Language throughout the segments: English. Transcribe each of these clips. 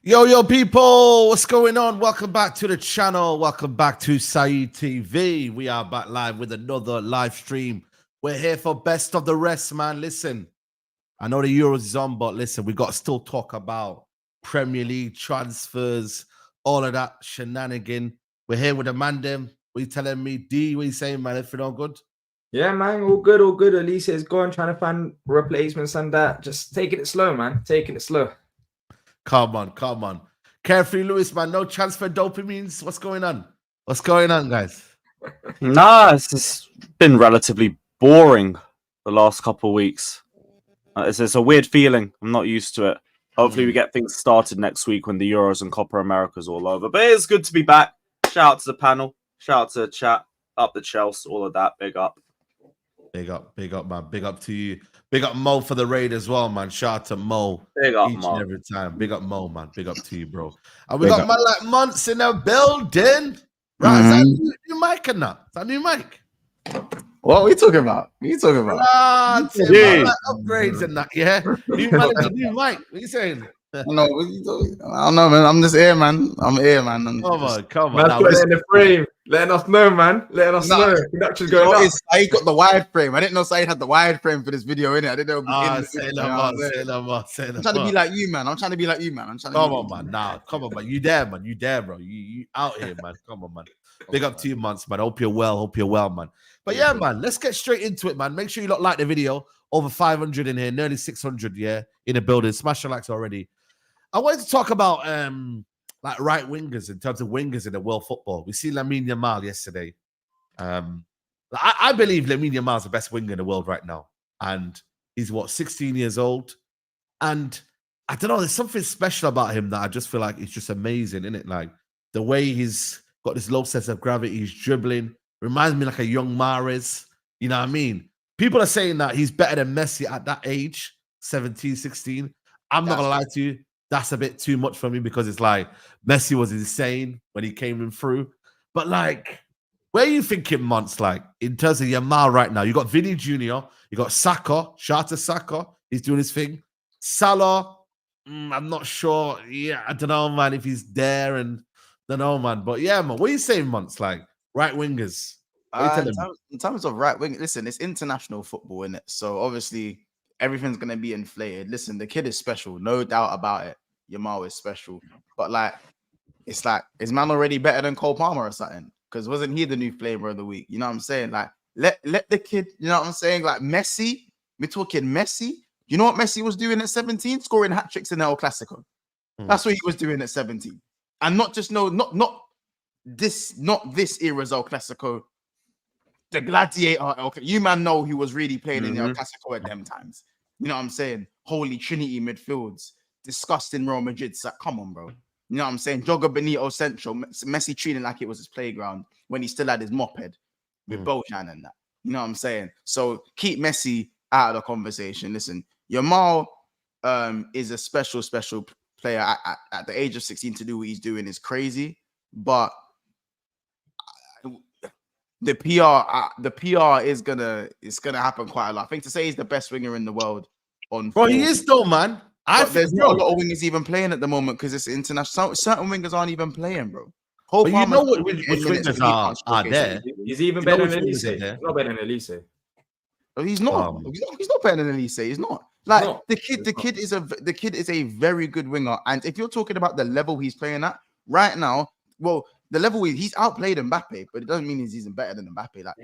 Yo, people, what's going on? Welcome back to the channel. Welcome back to Saeed TV. We are back live with another live stream. We're here for best of the rest, man. Listen, I know the Euros is on, but listen, we got to still talk about Premier League transfers, all of that shenanigan. We're here with the man them. What you telling me? D, what you saying, man? Everything all good? Yeah, man, all good, all good. Elise is going, trying to find replacements and that. Just taking it slow, man. Taking it slow. Come on. Carefree Lewis, man. No transfer dopamines. What's going on? What's going on, guys? Nah, it's been relatively boring the last couple of weeks. It's a weird feeling. I'm not used to it. Hopefully, we get things started next week when the Euros and Copa America's all over. But it's good to be back. Shout out to the panel. Shout out to the chat. Up the Chelsea. All of that. Big up. Big up, man. Big up to you. Big up Mo for the raid as well, man. Shout out to Mo. Big up, each Mo. and every time. Big up Mo, man. Big up to you, bro. And we got man like Months in the building. Right, is that new mic or not? Is that new mic? What are we talking about? What are you talking about? Man, like upgrades and that, yeah? New mic. What are you saying? No, what are you talking? I don't know, man. I'm just here, man. I'm here, man. Come on. Man, put it in the frame. Letting us know, man. Letting us know. Production's going up. I got the wide frame. I didn't know Saeed had the wide frame for this video, innit? I didn't know. Say no more. I'm trying to be like you, man. Come on, man. Nah, come on, man. You there, man. You there, bro. You out here, man. Come on, man. Big up to you, Months, man. Hope you're well, man. But yeah, man, let's get straight into it, man. Make sure you like the video. Over 500 in here, nearly 600, yeah, in the building. Smash the likes already. I wanted to talk about like right wingers in terms of wingers in the world football. We see Lamine Yamal yesterday. I believe Lamine Yamal is the best winger in the world right now. And he's, 16 years old? And I don't know, there's something special about him that I just feel like it's just amazing, isn't it? Like the way he's got this low sense of gravity, he's dribbling. Reminds me like a young Mahrez. You know what I mean? People are saying that he's better than Messi at that age, 17, 16. I'm not going to lie to you. That's a bit too much for me because it's like Messi was insane when he came in through. But like, where are you thinking, Months, like in terms of Yamal right now? You got Vinny Jr., you got Saka, shout out to Saka, he's doing his thing. Salah, I'm not sure. Yeah, I don't know, man, if he's there and don't know, man. But yeah, man, what are you saying, Months? Like right wingers? In terms of right wing, listen, it's international football, innit? So obviously everything's gonna be inflated. Listen, the kid is special, no doubt about it. Yamal is special, but like, it's like, is man already better than Cole Palmer or something? Because wasn't he the new flavor of the week? You know what I'm saying? Like, let the kid, you know what I'm saying? Like Messi, we're talking Messi. You know what Messi was doing at 17? Scoring hat tricks in the El Clasico. That's what he was doing at 17, and not this era's El Clasico. The Gladiator, okay, you man know he was really playing in the El Clasico at them times. You know what I'm saying? Holy Trinity midfields, disgusting Real Madrid. So come on, bro. You know what I'm saying? Jogger Benito Central, Messi treating like it was his playground when he still had his moped with Bojan and that. You know what I'm saying? So keep Messi out of the conversation. Listen, Yamal is a special player at the age of 16 to do what he's doing is crazy, but the PR is gonna happen quite a lot. I think to say he's the best winger in the world bro, he is though, man. There's not a lot of wingers even playing at the moment because it's international. Certain wingers aren't even playing, bro. But you know which wingers are there. He's even better than Elise. He's not better than Elise. He's not. He's not better than Elise. He's not. Like the kid is a very good winger. And if you're talking about the level he's playing at right now, well, the level he's outplayed Mbappe, but it doesn't mean he's even better than Mbappe. Like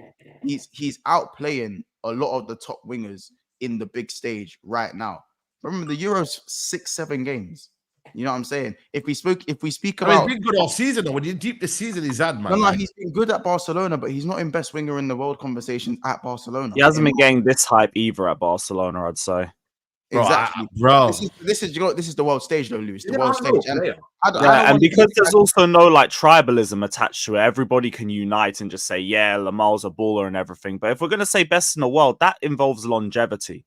he's outplaying a lot of the top wingers in the big stage right now. Remember the Euros 6-7 games. You know what I'm saying? If we speak about, he's been good all season though. When you deep the season he's had, man. No, he's been good at Barcelona, but he's not in best winger in the world conversations at Barcelona. He hasn't been getting this hype either at Barcelona, I'd say. Exactly, bro. This is the world stage, though, Lewis. The world stage, and because there's also no like tribalism attached to it, everybody can unite and just say, "Yeah, Lamal's a baller and everything." But if we're gonna say best in the world, that involves longevity.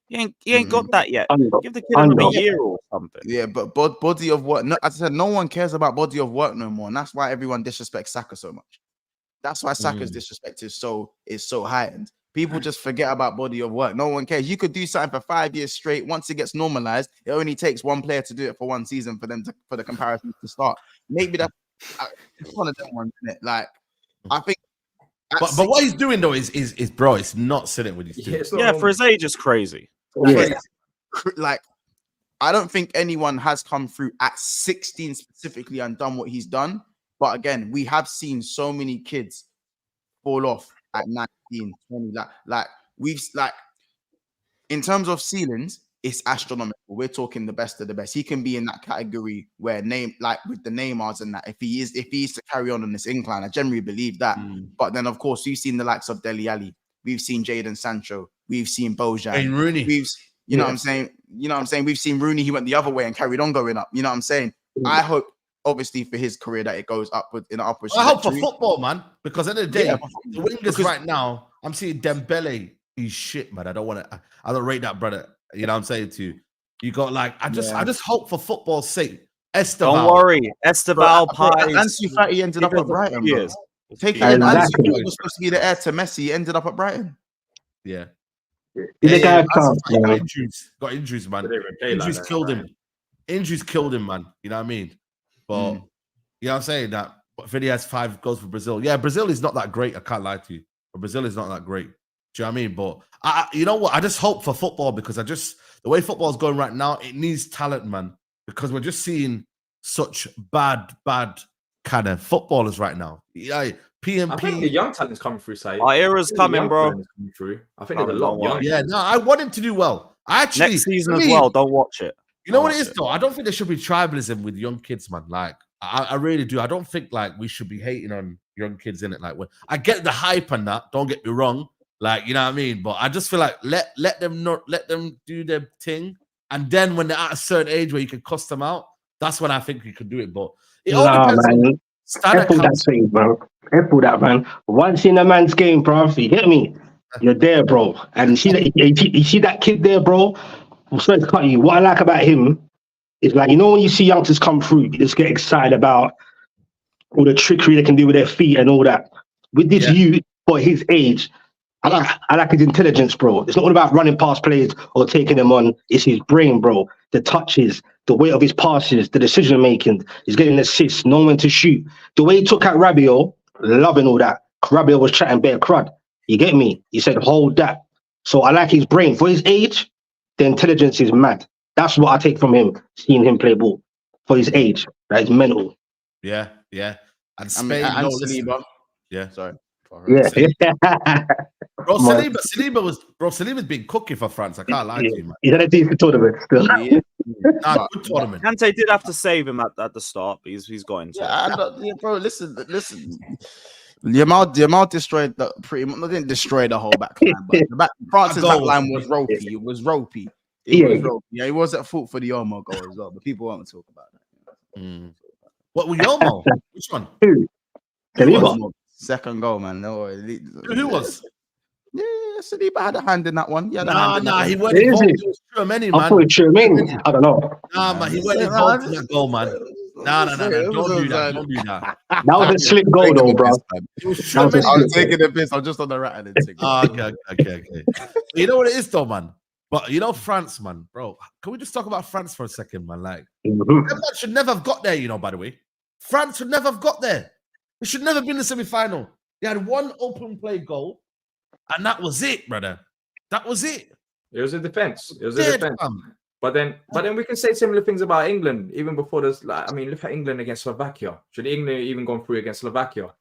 He ain't got that yet. Give the kid another year or something. Yeah, but body of work. No, as I said, no one cares about body of work no more, and that's why everyone disrespects Saka so much. That's why Saka's disrespect is so heightened. People just forget about body of work. No one cares. You could do something for 5 years straight. Once it gets normalized, it only takes one player to do it for one season for the comparisons to start. Maybe that's it's one of them ones, isn't it? Like, I think. But what he's doing though is bro, it's not sitting with his doing. Yeah, for his age, it's crazy. Yeah. Like, I don't think anyone has come through at 16 specifically and done what he's done. But again, we have seen so many kids fall off at 19, 20. Like in terms of ceilings, it's astronomical. We're talking the best of the best. He can be in that category where with the Neymars and that. If he is to carry on this incline, I generally believe that. But then, of course, we've seen the likes of Dele Alli. We've seen Jadon Sancho. We've seen Bojan. And Rooney. You know what I'm saying? You know what I'm saying? We've seen Rooney. He went the other way and carried on going up. You know what I'm saying? I hope, obviously, for his career that it goes upward in an upward I hope for football, man. Because at the end of the day, the wingers right now, I'm seeing Dembele. He's shit, man. I don't rate that brother. You know what I'm saying to you? You got I just hope for football's sake. Esteval. Don't worry. Esteval, Pies. Ansu Fati ended up at Brighton, bro. Taking Exactly. Ansu was supposed to be the heir to Messi. He ended up at Brighton. Yeah. The guy got injuries, man. Injuries killed him. Injuries killed him, man. You know what I mean? But you know what I'm saying? That Vinny has 5 goals for Brazil. Yeah, Brazil is not that great. I can't lie to you. But Brazil is not that great. Do you know what I mean? But you know what? I just hope for football because the way football is going right now, it needs talent, man. Because we're just seeing such bad kind of footballers right now. Yeah, PMP. I think the young talent's coming through, Saeed. Our era's coming, bro. I think there's a lot of young. Yeah, no, I want him to do well. Actually, next season as well. Don't watch it. You know what it is, though? I don't think there should be tribalism with young kids, man. Like, I really do. I don't think we should be hating on young kids in it. Like, I get the hype and that. Don't get me wrong. Like, you know what I mean? But I just feel like let them do their thing. And then when they're at a certain age where you can cuss them out, that's when I think you could do it. But it all depends on Apple that thing, bro. Apple that, man. Once in a man's game, bro, you get me? You're there, bro. And you see that kid there, bro? I'm sorry to cut you. What I like about him is when you see youngsters come through, you just get excited about all the trickery they can do with their feet and all that. With this youth, for his age, I like his intelligence, bro. It's not all about running past players or taking them on. It's his brain, bro. The touches, the weight of his passes, the decision making. He's getting assists, knowing when to shoot. The way he took out Rabiot, loving all that. Rabiot was chatting bare crud. You get me? He said, hold that. So I like his brain. For his age, the intelligence is mad. That's what I take from him, seeing him play ball. For his age, that is mental. Yeah. And Spain, Saliba. Yeah. Sorry. Yeah. Saliba's been cooking for France. I can't lie to you, man. He's had a decent tournament still. Good tournament. Kante did have to save him at the start, but he's got into it. Bro, listen. Yamal destroyed didn't destroy the whole back line, but France's back line was ropey. It was ropey. Yeah, he was at fault for the Olmo goal as well, but people won't talk about that. What was Olmo? Which one? Who? Second goal, man. No, Who was? Yeah, Saliba had a hand in that one. Nah, he went involved. It was Tchouaméni, man. I thought Tchouaméni. I don't know. Nah, man, he went involved in that goal, man. Nah. Don't do that. That was a slick goal, though, bro. I'm taking the piss. I'm just on the rat and Okay. You know what it is, though, man? But you know, France, man, bro. Can we just talk about France for a second, man? Like, that should never have got there, by the way. France should never have got there. It should never have been the semi-final. They had one open play goal, and that was it, brother. That was it. It was a defense. But then we can say similar things about England, even before this. Look at England against Slovakia. Should England even gone through against Slovakia?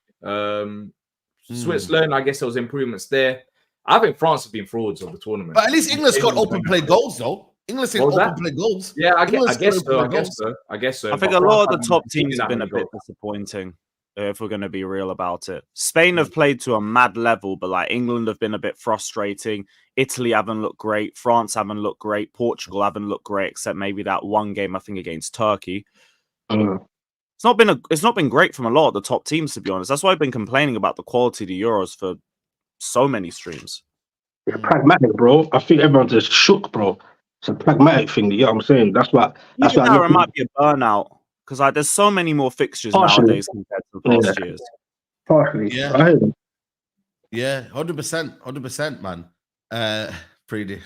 Switzerland, I guess there was improvements there. I think France have been frauds of the tournament. But at least England scored open play goals, though. England scored open play goals. Yeah, I guess so. I think a lot of the top teams have been a bit disappointing, if we're going to be real about it. Spain have played to a mad level, but England have been a bit frustrating. Italy haven't looked great. France haven't looked great. Portugal haven't looked great, except maybe that one game, I think, against Turkey. It's not been great from a lot of the top teams, to be honest. That's why I've been complaining about the quality of the Euros for so many streams. Yeah, pragmatic, bro. I think everyone's just shook, bro. It's a pragmatic thing. You know what I'm saying? That's what. It might be a burnout because there's so many more fixtures nowadays compared to past years. Partially, yeah. Yeah, 100%, man. Pretty.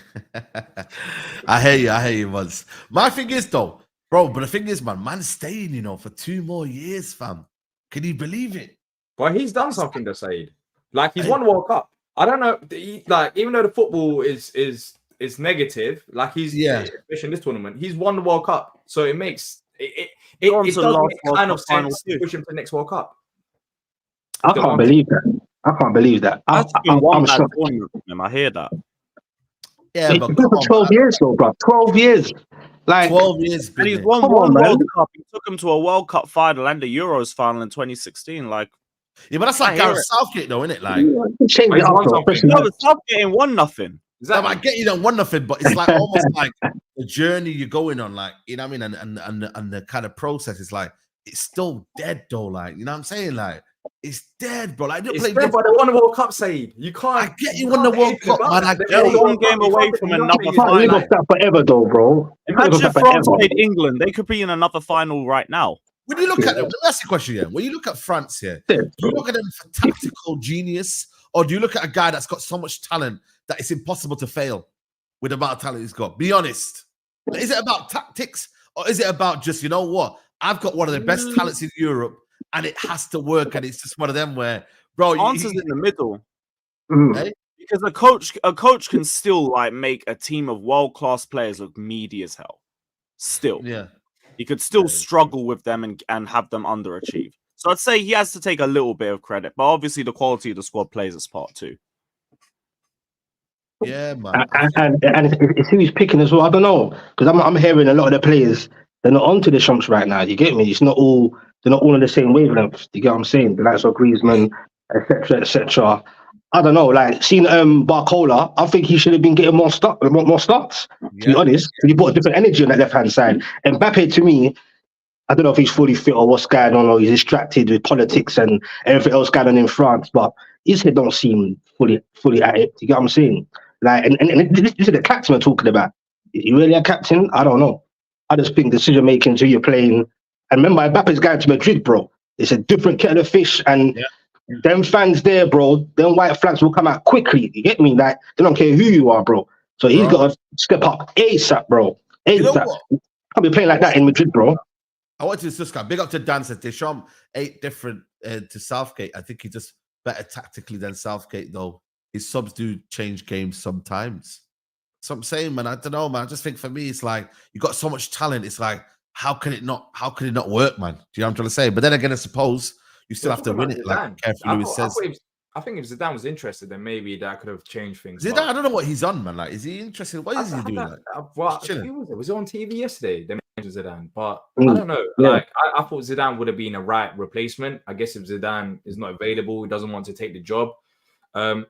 I hear you, Muzz. My thing is though, bro, but the thing is, man's staying, for 2 more years, fam. Can you believe it? But he's done something to Said. Like he's won the World Cup. I don't know, like even though the football is negative, like especially in this tournament, he's won the World Cup, so it makes it does make kind of sense to push him to the next World Cup. I can't believe that. I'm shocked. I hear that. Yeah, but it's been for 12 years, though, bro. 12 years. Like 12 years, and he's won one World Cup. He took him to a World Cup final and the Euros final in 2016. Like, yeah, but that's like Gareth Southgate, though, isn't it? Like, Southgate ain't won nothing. Exactly. I get you don't want nothing, but it's like almost like the journey you're going on, like, you know what I mean? And the kind of process is like, it's still dead though, like, you know what I'm saying? Like, it's dead, bro. Like, it's dead, but they won the World Cup, Said. You can't. I get you won the World Cup, man. I get it. One game away from another final. You can't live off that forever, though, bro. Imagine France played England. They could be in another final right now. When you look at them, that's the question here. When you look at France here, do you look at them for tactical genius, or do you look at a guy that's got so much talent that it's impossible to fail with the amount of talent he's got? Be honest. Is it about tactics, or is it about just, you know what? I've got one of the best talents in Europe, and it has to work, and it's just one of them where, bro, answers in the middle. Right? Because a coach can still like make a team of world-class players look meaty as hell. Still, yeah, he could still struggle with them and have them underachieve. So I'd say he has to take a little bit of credit, but obviously the quality of the squad plays its part too. Yeah, man. And it's who he's picking as well. I don't know, because I'm hearing a lot of the players, they're not onto the chumps right now. You get me? They're not all on the same wavelength. You get what I'm saying? The likes of Griezmann, etc., etc. I don't know. Like seeing Barcola, I think he should have been getting more starts. To be honest, he brought a different energy on that left hand side. And Mbappe, to me, I don't know if he's fully fit or what's going on, or he's distracted with politics and everything else going on in France. But his head don't seem fully at it. You get what I'm saying? Like, and this is the captain we're talking about. Is he really a captain? I don't know. I just think decision making to you're playing. And remember, Mbappe's going to Madrid, bro. It's a different kettle of fish, and them fans there, bro. Them white flags will come out quickly. You get me? Like they don't care who you are, bro. So he's got to step up ASAP, bro. ASAP. You know can't be playing like that in Madrid, bro. I want to just big up to Dan. Said Deschamps ain't different to Southgate. I think he's just better tactically than Southgate, though. His subs do change games sometimes. So I'm saying, man, I don't know, man. I just think for me, it's like you got so much talent. It's like, how can it not work, man? Do you know what I'm trying to say? But then again, I suppose you still have to win it, like carefully Lewis says. I think if Zidane was interested, then maybe that could have changed things. Zidane, I don't know what he's on, man. Like, is he interested? What is he doing? Was it on TV yesterday? They mentioned Zidane, but I don't know. Like, I thought Zidane would have been a right replacement. I guess if Zidane is not available, he doesn't want to take the job.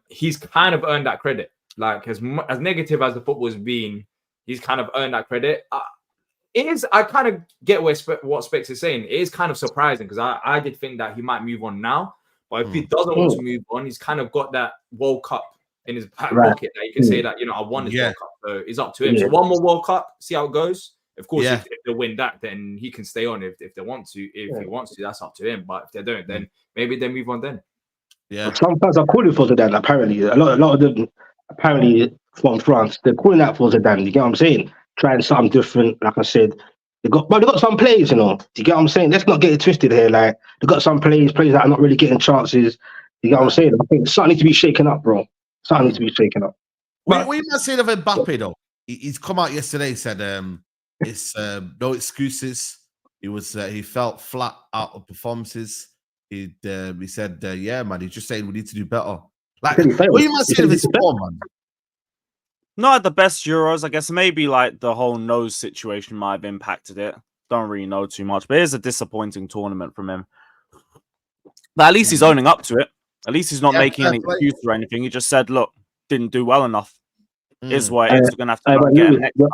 He's kind of earned that credit. Like, as negative as the football has been, he's kind of earned that credit. I kind of get what Specs is saying. It is kind of surprising because I did think that he might move on now. But if he doesn't want to move on, he's kind of got that World Cup in his back pocket that you can say that, I won this World Cup. So it's up to him. So one more World Cup, see how it goes. Of course, if they win that, then he can stay on if they want to. If he wants to, that's up to him. But if they don't, then maybe they move on then. Yeah. Some fans are calling for Zidane, apparently. A lot of them, apparently, from France, they're calling out for Zidane. You get what I'm saying? Trying something different, like I said. They got some players, Do you get what I'm saying? Let's not get it twisted here. Like, they got some players that are not really getting chances. You get what I'm saying? I think something needs to be shaken up, bro. Something needs to be shaken up. What you might say of Mbappe, though? He's come out yesterday, said it's no excuses. He felt flat out of performances. He said, man, he's just saying we need to do better. Like, what you might say of his form, man? Not at the best Euros. I guess maybe like the whole nose situation might have impacted it. Don't really know too much, but it is a disappointing tournament from him. But at least he's owning up to it. At least he's not making any excuse or anything. He just said, look, didn't do well enough. Is what it is. We're going to have to get him next time.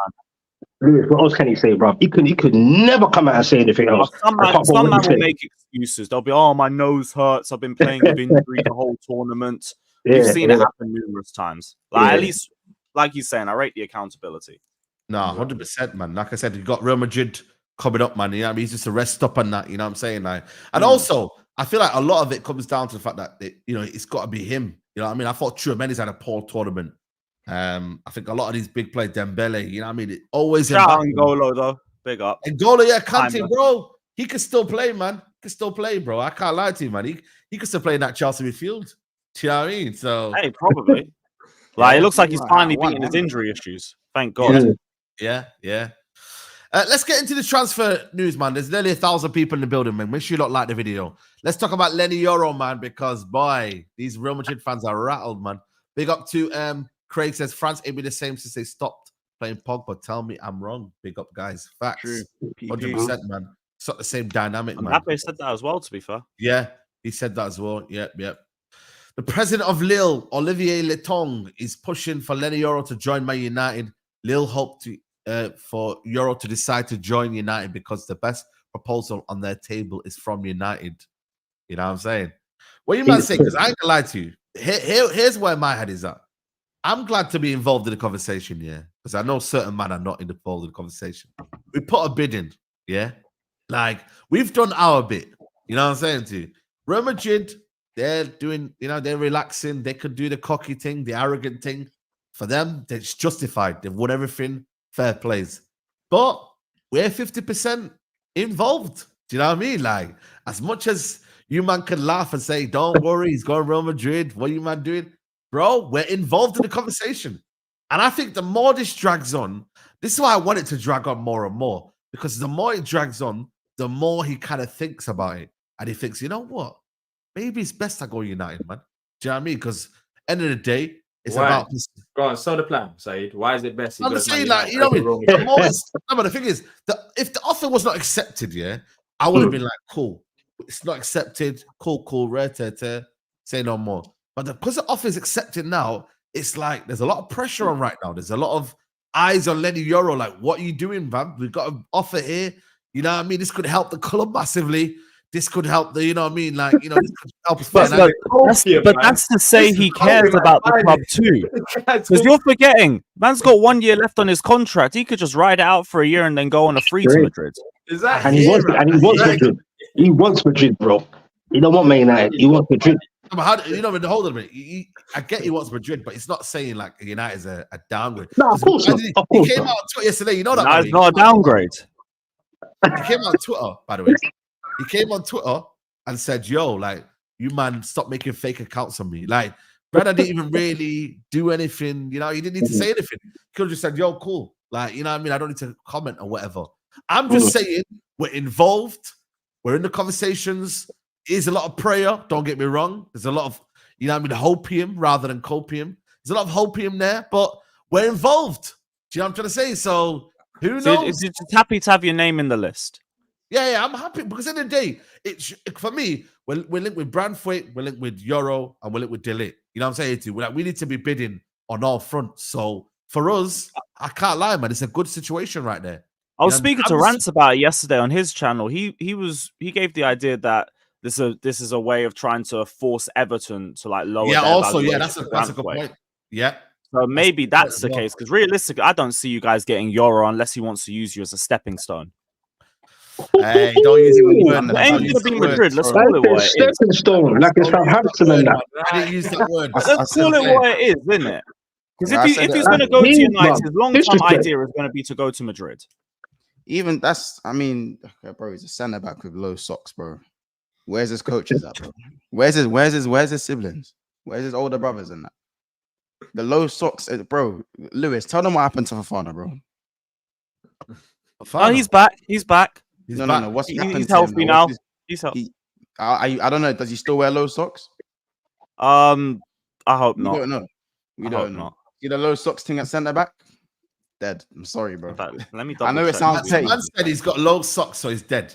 Lewis, what else can he say, bro? He could never come out and say anything else. Some man will make excuses. They'll be, my nose hurts. I've been playing with injury the whole tournament. We've seen it happen numerous times. Like, at least, like he's saying, I rate the accountability. No, 100%, man. Like I said, you got Real Madrid coming up, man. You know what I mean? He's just a rest stop on that. You know what I'm saying? Like, and also, I feel like a lot of it comes down to the fact that it's got to be him. You know what I mean? I thought Tchouameni's had a poor tournament. I think a lot of these big players, Dembele, you know what I mean? It always Shout out Mbappe. N'Golo though. Big up. N'Golo, yeah, Kante, man. bro. He could still play, man. He could still play, bro. I can't lie to you, man. He could still play in that Chelsea midfield. Do you know what I mean? So Hey, probably. Like it looks like he's finally beating his injury issues. Thank God. Yeah. Let's get into the transfer news, man. There's nearly 1,000 people in the building, man. Make sure you like the video. Let's talk about Leny Yoro, man, because boy, these Real Madrid fans are rattled, man. Big up to Craig says France ain't been the same since they stopped playing Pogba. Tell me I'm wrong. Big up, guys. Facts. True. 100%, man. It's not the same dynamic, man. Mbappe said that as well, to be fair. Yeah, he said that as well. Yep. The president of Lille, Olivier Letong, is pushing for Leny Yoro to join Man United. Lille hope for Yoro to decide to join United because the best proposal on their table is from United. You know what I'm saying? What you might say, because I ain't gonna lie to you. Here's where my head is at. I'm glad to be involved in the conversation, yeah, because I know certain men are not involved in the conversation. We put a bid in, yeah? Like, we've done our bit. You know what I'm saying to you? Real Madrid, they're doing, they're relaxing. They could do the cocky thing, the arrogant thing. For them, it's justified. They've won everything. Fair plays. But we're 50% involved. Do you know what I mean? Like, as much as you man can laugh and say, don't worry, he's going Real Madrid. What are you man doing? Bro, we're involved in the conversation. And I think the more this drags on, this is why I want it to drag on more and more. Because the more it drags on, the more he kind of thinks about it. And he thinks, you know what? Maybe it's best I go United, man. Do you know what I mean? Because end of the day, it's about this. Go on, sell the plan, Said. Why is it best? I'm saying, like, you know what I mean? The more no, but the thing is, if the offer was not accepted, yeah, I would have been like, cool. It's not accepted. Cool. Say no more. But because the offer is accepted now, it's like there's a lot of pressure on right now. There's a lot of eyes on Leny Yoro. Like, what are you doing, man? We've got an offer here. You know what I mean? This could help the club massively. This could help the, you know what I mean? Like, this could help us. But that's to say he cares about the club too. Because you're forgetting, man's got 1 year left on his contract. He could just ride it out for a year and then go on a free to Madrid. And he wants Madrid. He wants Madrid, bro. He don't want Man United. He wants Madrid. Hold on a minute. I get he wants Madrid, but it's not saying like United's a downgrade. No, of course not. He came out on Twitter yesterday. You know that? No, it's not a downgrade. He came out on Twitter, by the way. He came on Twitter and said, yo, like, you man, stop making fake accounts on me. Like, brother didn't even really do anything. He didn't need to say anything. He could have just said, yo, cool. Like, you know what I mean? I don't need to comment or whatever. I'm just saying we're involved. We're in the conversations. There's a lot of prayer. Don't get me wrong. There's a lot of, hopium rather than copium. There's a lot of hopium there, but we're involved. Do you know what I'm trying to say? So who knows? So you're just happy to have your name in the list. Yeah, I'm happy because at the end of the day, for me, we're linked with Branthwaite, we're linked with Yoro, and we're linked with Delete. You know what I'm saying to you? We need to be bidding on all fronts. So for us, I can't lie, man. It's a good situation right there. I was speaking to Rance about it yesterday on his channel. He gave the idea that this is a way of trying to force Everton to like lower. Yeah, also, that's a good point. Yeah. So maybe that's the case because realistically, I don't see you guys getting Yoro unless he wants to use you as a stepping stone. Hey, don't use it. It ain't gonna be Madrid. Let's call it what it is. Stepping stone, like it's Southampton and that. I didn't use that word. Let's call it what it is, isn't it? Because if he's going to go to United, his long-term idea is going to be to go to Madrid. Even okay, bro, he's a centre back with low socks, bro. Where's his coaches at, bro? Where's his siblings? Where's his older brothers and that? The low socks, bro. Lewis, tell them what happened to Fofana, bro. Oh, he's back. He's back. No. What's happened? He's healthy now. He's healthy. I don't know. Does he still wear low socks? I hope not. We don't know. We don't know. See the low socks thing at centre back? Dead. I'm sorry, bro. Let me. I know it sounds petty. Man said he's got low socks, so he's dead.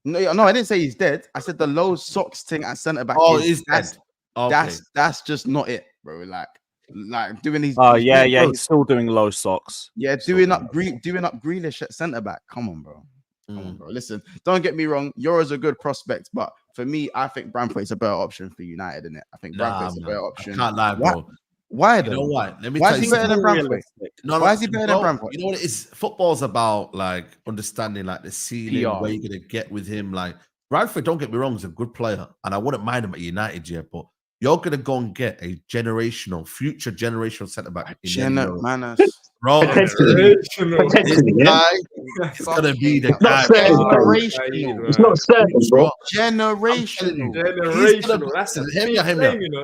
No, I didn't say he's dead. I said the low socks thing at centre back. Oh, he's dead. That's just not it, bro. Like doing these. Oh yeah, he's still doing low socks. Yeah, doing up Grealish at centre back. Come on, bro. Listen, don't get me wrong. Yoro's a good prospect, but for me, I think Branthwaite's a better option for United, isn't it? I think Branthwaite's a better option. I can't lie, bro. Why though? You know what? Let me Why tell is he you better than Branthwaite? Why is he better than Branthwaite? You know what it is? Football's about like understanding like the ceiling, PR. where you're gonna get with him. Like Branthwaite, don't get me wrong, is a good player, and I wouldn't mind him at United, yeah. But you're gonna go and get a future generational centre back in Leny Yoro. Manners. Bro, Potentially. this Potentially, yeah. guy is gonna be the Not guy. certain, bro. bro. Generational. It's not certain, bro. Generational. He's gonna Generational. That's a hear me big out, hear me out. thing, you know.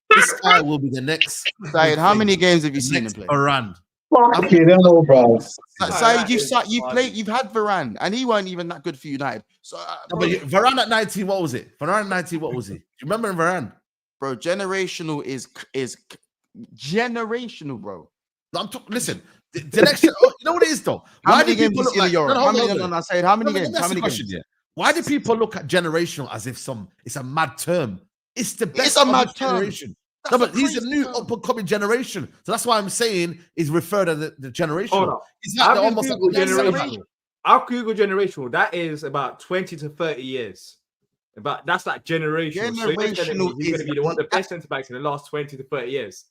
This guy will be the next. Said, how many games have you the seen him next play? Varane. Fucking hell, bro. Said, you've had Varane, and he weren't even that good for United. So, No, but Varane at 19, what was it? Varane at 19, what was he? Do you remember Varane? bro, generational is generational, bro. No, listen, the next. You know what it is though? How Why many do games people you look seen like? in Europe? No, How many? No, Said, how many games? How many games? Yeah. Why do people look at generational as if it's a mad term? It's the best. It's a mad term. generation. That's No, but he's a crazy new term. up and coming generation. So that's why I'm saying he's referred to the generation. Hold on. He's like almost Google like generational. I'll Google generational. That is about 20 to 30 years. That's like generational. So you're telling me he's going to be one of the best centre backs in the last 20 to 30 years.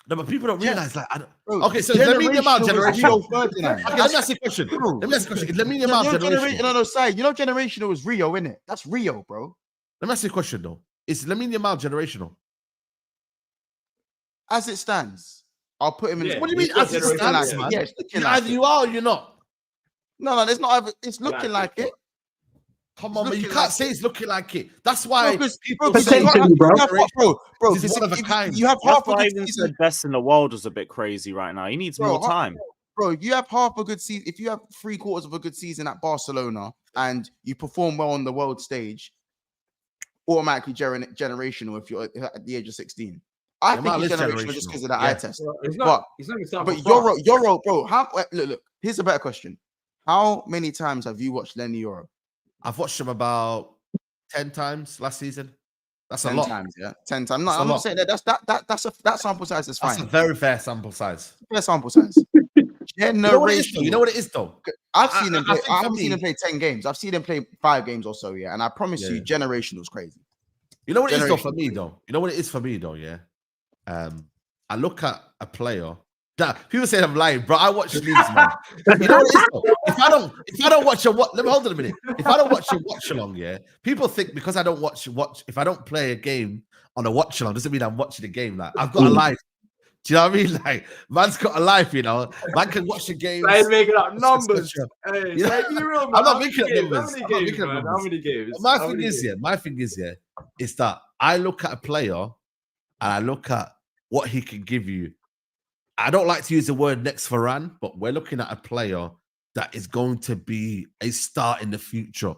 No, but people don't realize like. Bro, Okay, so Lamine Yamal generational. Okay, Let me ask you a question. Lamine Yamal generational. No, Said, generational is Rio, innit? That's Rio, bro. Let me ask you a question though. Is Lamine Yamal generational? As it stands, I'll put him in. Yeah. What do you mean? He's As it generational, stands, yeah. man. Yeah, it's looking You like either it. you are or you're not. No, it's not. It's looking like it. Come on, but you looking can't like say it's looking like it. That's why people because say Potentially, bro. bro, This is one of a kind. you have That's half a why good even season. said best in the world was a bit crazy right now. He needs Bro, more time. Bro, if you have half a good season, if you have 3/4 of a good season at Barcelona and you perform well on the world stage, automatically generational if you're at the age of 16. I think it's generational just because of that eye test. He's not even starting But from France. Yoro, bro, look, here's a better question. How many times have you watched Leny Yoro? I've watched him about 10 times last season. That's 10 a lot. times, yeah. 10 times. No, That's a I'm not lot. saying that. That sample size is That's fine. a very fair sample size. Fair sample size. You know what it is though? You know what it is though? I've seen him play. think I for haven't seen me- him play 10 games. I've seen him play 5 games or so, yeah. And I promise you, generational is crazy. You know what it is though for Generation. me though? You know what it is for me though, yeah? I look at a player. People say I'm lying, bro. I watch leagues, man. You know what it is though? If I don't watch let me hold on a minute. If I don't watch a watch along, yeah, people think because I don't watch if I don't play a game on a watch along, doesn't mean I'm watching the game. Like I've got a life. Do you know what I mean? Like man's got a life, you know. Man can watch the game. Start making up numbers. Hey, you know? Be real, man. I'm not making up numbers. How many games? My thing is, is that I look at a player and I look at what he can give you. I don't like to use the word next Varane, but we're looking at a player that is going to be a star in the future.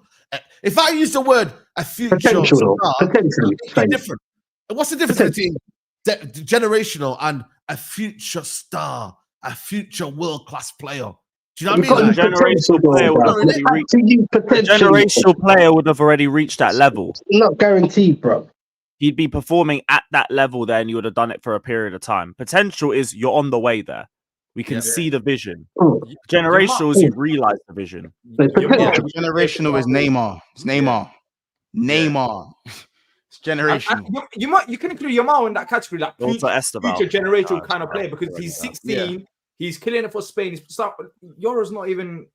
If I use the word a future Potential, star, potentially. it's different. What's the difference between generational and a future star, a future world-class player? Do you know what I mean? Generational player would have already reached that level. Not guaranteed, bro. He'd be performing at that level there, and you would have done it for a period of time. Potential is you're on the way there. We can see the vision. Generational is you realize the vision. Generational is Neymar. It's Neymar. It's generational. You can include Yamal in that category, like future generational kind of player, because he's 16. Yeah. He's killing it for Spain. Yoro's not even.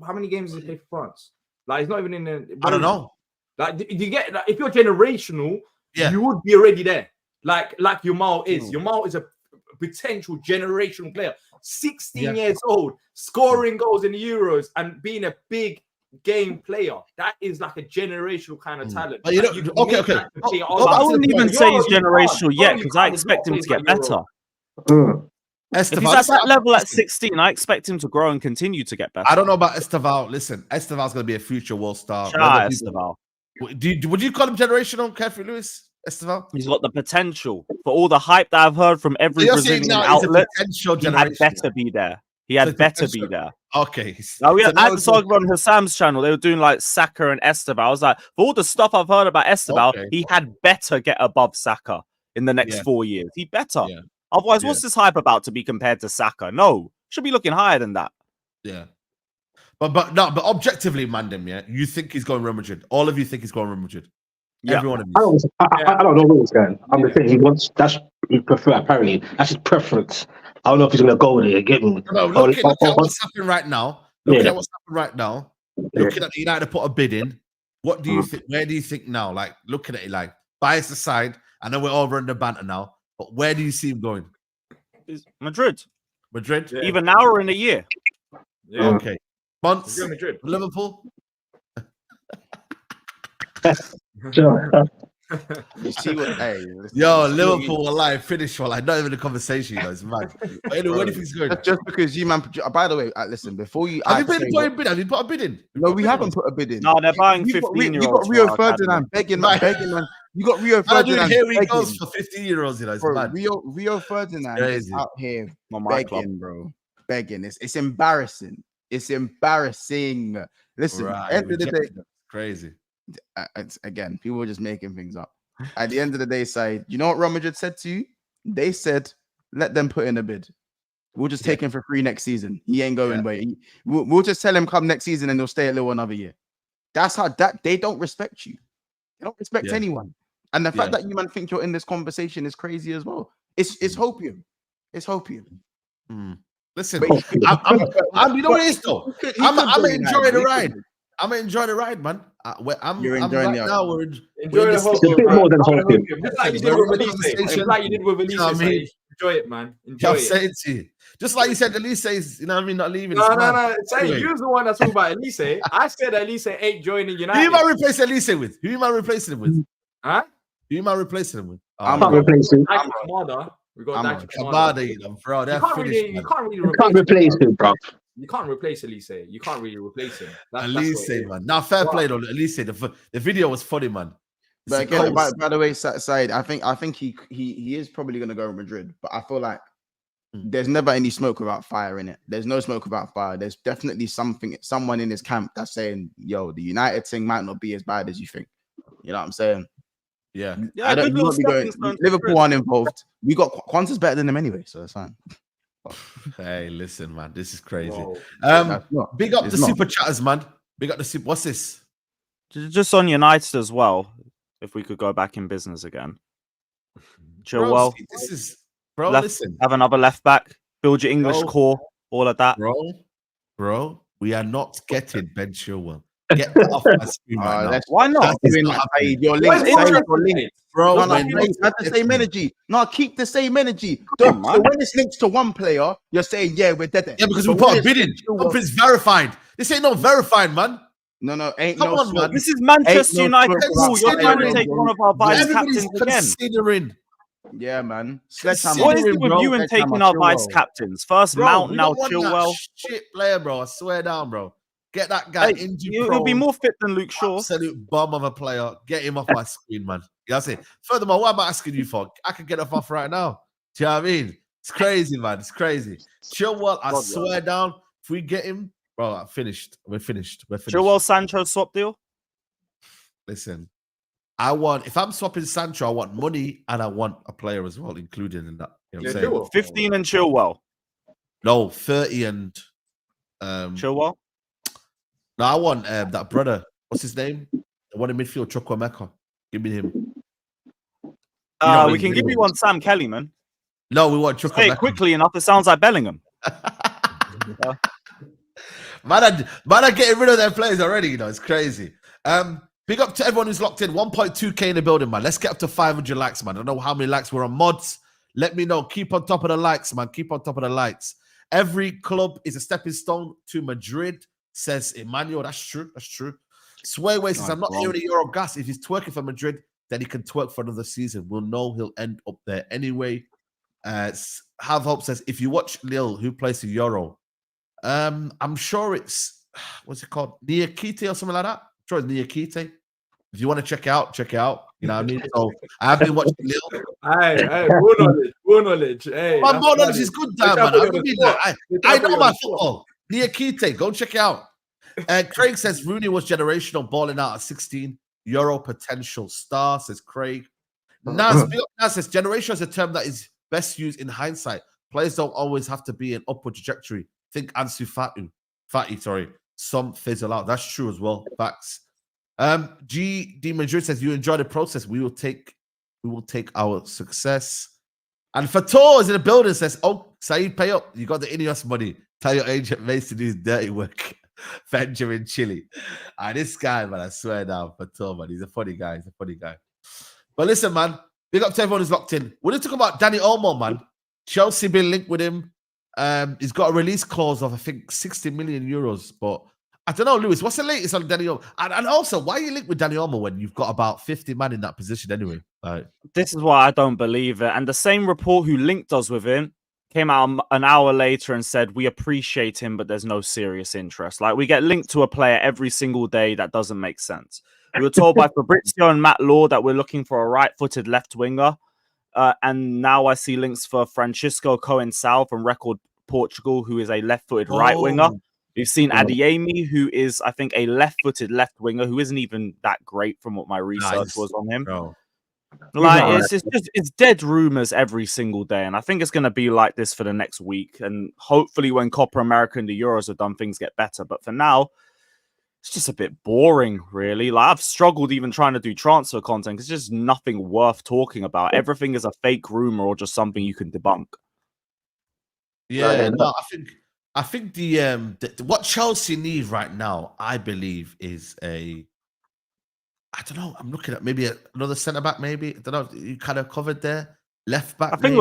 How many games does he play for France? Like he's not even in the. I don't know. Like you get if you're generational, you would be already there. Like Yamal is. Yamal is a potential generational player. 16 years old, scoring goals in the Euros and being a big game player. That is like a generational kind of talent. But okay. I wouldn't even say he's generational yet because I expect him to get better. If he's at that level at 16, I expect him to grow and continue to get better. I don't know about Esteval. Listen, Esteval's going to be a future world star. Esteval. Would you call him generational, Kevin Lewis? Esteval? He's got the potential. For all the hype that I've heard from every Brazilian outlet, he had better be there. He had better be there. Okay. Now we had this argument on Hassam's channel. They were doing like Saka and Esteval. I was like, for all the stuff I've heard about Esteval, he had better get above Saka in the next 4 years. He better. Yeah. Otherwise, what's this hype about to be compared to Saka? No, should be looking higher than that. Yeah. But objectively, Mandem, you think he's going Real Madrid? All of you think he's going Real Madrid? Yeah. Every one of you. I don't know where he's going. I'm just saying he wants. That's his prefer. Apparently, that's his preference. I don't know if he's going to go there. Get me? No, look at what's happening right now. Looking at what's happening right now. Looking at the United put a bid in. What do you think? Where do you think now? Like looking at it, like bias aside, I know we're over in the banter now, but where do you see him going? Is Madrid. Madrid? Yeah. Either now or in a year. Yeah. Okay. Months? Real Madrid. Liverpool? Sure. You see what? Hey, listen, Yo, you see what Liverpool alive, finish for like not even a conversation, it's mad. But anyway, where do you think it's going? just because you man. By the way, listen. Before you, Have you say put a bid? Have you put a bid in? no, we haven't put a bid in. No, they're buying We got 15-year-olds. Rio Ferdinand begging, man. You got Rio Man, dude, Ferdinand here he begging. goes for 50 euros, it's Bro, mad. Rio Ferdinand is Crazy. out here Not my club. begging, bro. Begging. It's embarrassing. It's embarrassing. Listen, Right, end of the day, rejected them. Crazy. again, people are just making things up. At the end of the day, side, you know what Real Madrid said to you? They said, let them put in a bid. We'll just take him for free next season. He ain't going away. We'll just tell him come next season and he'll stay a little another year. That's how they don't respect you. They don't respect anyone. And the fact that you man think you're in this conversation is crazy as well. It's hopium. It's hopium. Listen, But I'm you know what it is though? I'm enjoying the ride. United. I'm enjoying the ride, man. You're I'm enjoying right the now. Enjoy the whole It's a bit more than hopium. Just like you did with Elise. Just like you did with Elise. You know what I mean? Enjoy it, man. Enjoy I'm it. saying to you, just like you said, Elise is, you know what I mean, not leaving. No. Say, Anyway. you was the one that's talking about Elise. I said Elise ain't joining Who United. you might replace Elise with? Who you might replacing him with? Huh? Who you might replacing him with? I'm Can't replace him. Daichi Kamada. We got I'm Daichi Kamada, Kamada. you know, bro. You They're can't finished. really, you can't really You can't replace replace him, bro. You can't replace Elise. You can't really replace him. That's what Elise, it is. man. Now, fair play though. Elise, the video was funny, man. But again, by the way, Said, I think he is probably going to go to Madrid. But I feel like there's never any smoke without fire in it. There's no smoke without fire. There's definitely someone in his camp that's saying, yo, the United thing might not be as bad as you think. You know what I'm saying? Yeah. I don't. You won't be going. Liverpool aren't involved. We got Quanta's better than them anyway, so it's fine. Hey, listen, man. This is crazy. Whoa. Big up the super chatters, man. Big up the super. What's this? Just on United as well. If we could go back in business again. Bro, Chilwell. this is bro. Left, Listen, have another left back. Build your English core. All of that. bro. We are not getting Ben Chilwell. Get that off my screen right now. Why not? Your link, Bro, have the same energy. No, keep the same energy. So when it's linked to one player, you're saying, yeah, we're dead. Yeah, because we put a bid in. Something's verified. This ain't no verified, man. No, ain't Come no on, man. This is Manchester United. smoke. You're trying to take one of our vice Everybody's captains again. considering. Yeah, man. What is it with you and taking our vice captains? First Mount, now Chilwell. Shit player, bro. I swear down, bro. Get that guy injured. He'll be more fit than Luke Shaw. Absolute bomb of a player. Get him off my screen, man. You know what I'm saying? Furthermore, what am I asking you for? I can get off right now. Do you know what I mean? It's crazy, man. It's crazy. Chilwell, I swear down. If we get him, bro, I'm finished. We're finished. Chilwell Sancho swap deal. Listen, if I'm swapping Sancho, I want money and I want a player as well, included in that. You know what I'm saying? 15 and Chilwell. No, 30 and Chilwell. No, I want that brother. What's his name? The one in midfield, Chukwuemeka. Give me him. We can give you one, Sam Kelly, man. No, we want Chukwuemeka. Say it quickly enough. It sounds like Bellingham. Man, are getting rid of their players already. You know, it's crazy. Big up to everyone who's locked in. 1.2K in the building, man. Let's get up to 500 likes, man. I don't know how many likes we're on mods. Let me know. Keep on top of the likes, man. Keep on top of the likes. Every club is a stepping stone to Madrid, says Emmanuel. That's true. That's true. Sway says, I'm not hearing a Euro gas. If he's twerking for Madrid, then he can twerk for another season. We'll know he'll end up there anyway. Have Hope says, if you watch Lille, who plays the Euro, I'm sure it's, what's it called? Niakite or something like that? I'm sure it's Niakite. If you want to check it out, check it out. You know what I mean? So I have been watching Lille. Hey, more knowledge. Hey, my more knowledge is good, man. I know my football. Niakite, go check it out. Craig says Rooney was generational, balling out at 16. Euro potential star, says Craig. Nas says generational is a term that is best used in hindsight. Players don't always have to be an upward trajectory. Think Ansu Fati, some fizzle out. That's true as well. Facts. GD Madrid says you enjoy the process. We will take our success. And Fator is in the building, says, oh, Saeed, pay up. You got the Ineos money. Tell your agent Mace to do his dirty work. Benjamin Chile. This guy, man, I swear now, Fator, man, he's a funny guy. But listen, man, Big up to everyone who's locked in. We're going to talk about Dani Olmo, man. Chelsea been linked with him. He's got a release clause of, I think, 60 million euros. But I don't know, Lewis, what's the latest on Dani Olmo? And also, why are you linked with Dani Olmo when you've got about 50 man in that position anyway? This is why I don't believe it. And the same report who linked us with him came out an hour later and said, we appreciate him, but there's no serious interest. Like, we get linked to a player every single day. That doesn't make sense. We were told by Fabrizio and Matt Law that we're looking for a right-footed left winger. And now I see links for Francisco Coensao from Record Portugal, who is a left-footed right winger. We've seen Adeyemi, who is, I think, a left-footed left winger, who isn't even that great from what my research was on him. Bro. Like, it's dead rumors every single day, and I think it's going to be like this for the next week. And hopefully, when Copa America and the Euros are done, things get better. But for now, it's just a bit boring, really. Like, I've struggled even trying to do transfer content because it's just nothing worth talking about. Everything is a fake rumor or just something you can debunk. Yeah, no, I think the what Chelsea need right now, I believe, is I don't know. I'm looking at maybe another centre back. Maybe I don't know. You kind of covered there. Left back. I think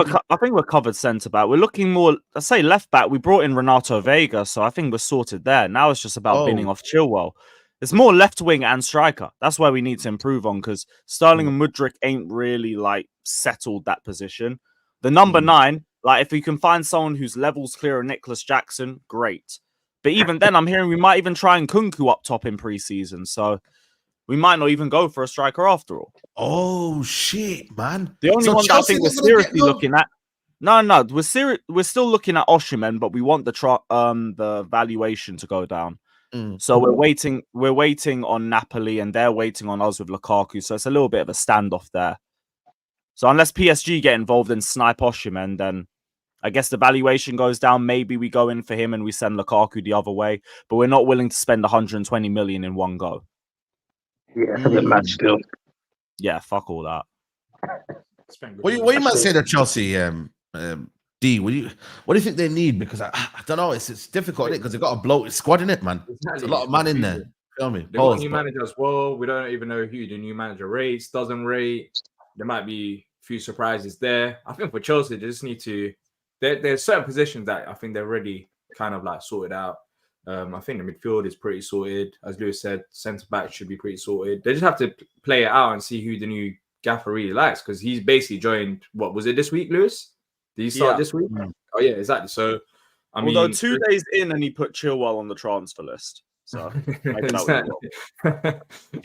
we're covered centre back. We're looking more. I say left back. We brought in Renato Vega, so I think we're sorted there. Now it's just about binning off Chilwell. It's more left wing and striker. That's where we need to improve on because Sterling and Mudryk ain't really like settled that position. The number 9, like if we can find someone whose levels clear of Nicholas Jackson, great. But even then, I'm hearing we might even try and Kunku up top in preseason. So. We might not even go for a striker after all. Oh shit, man! The only one that I think we're seriously looking at. No, we're still looking at Osimhen, but we want the valuation to go down. So we're waiting. We're waiting on Napoli, and they're waiting on us with Lukaku. So it's a little bit of a standoff there. So unless PSG get involved and snipe Osimhen, then I guess the valuation goes down. Maybe we go in for him and we send Lukaku the other way, but we're not willing to spend 120 million in one go. Yeah, it's a bit mad still. Yeah, fuck all that. What you might say to Chelsea, D? What do you think they need? Because I don't know. It's difficult because they've got a bloated squad in it, man. There's a lot of man in there. Tell me. They got a new manager as well. We don't even know who the new manager rates, doesn't rate. There might be a few surprises there. I think for Chelsea, they just need to. There's certain positions that I think they're already kind of like sorted out. I think the midfield is pretty sorted. As Lewis said, centre back should be pretty sorted. They just have to play it out and see who the new gaffer really likes because he's basically joined. What was it this week, Lewis? Did he start this week? Oh yeah, exactly. So I mean, although 2 days in and he put Chilwell on the transfer list. So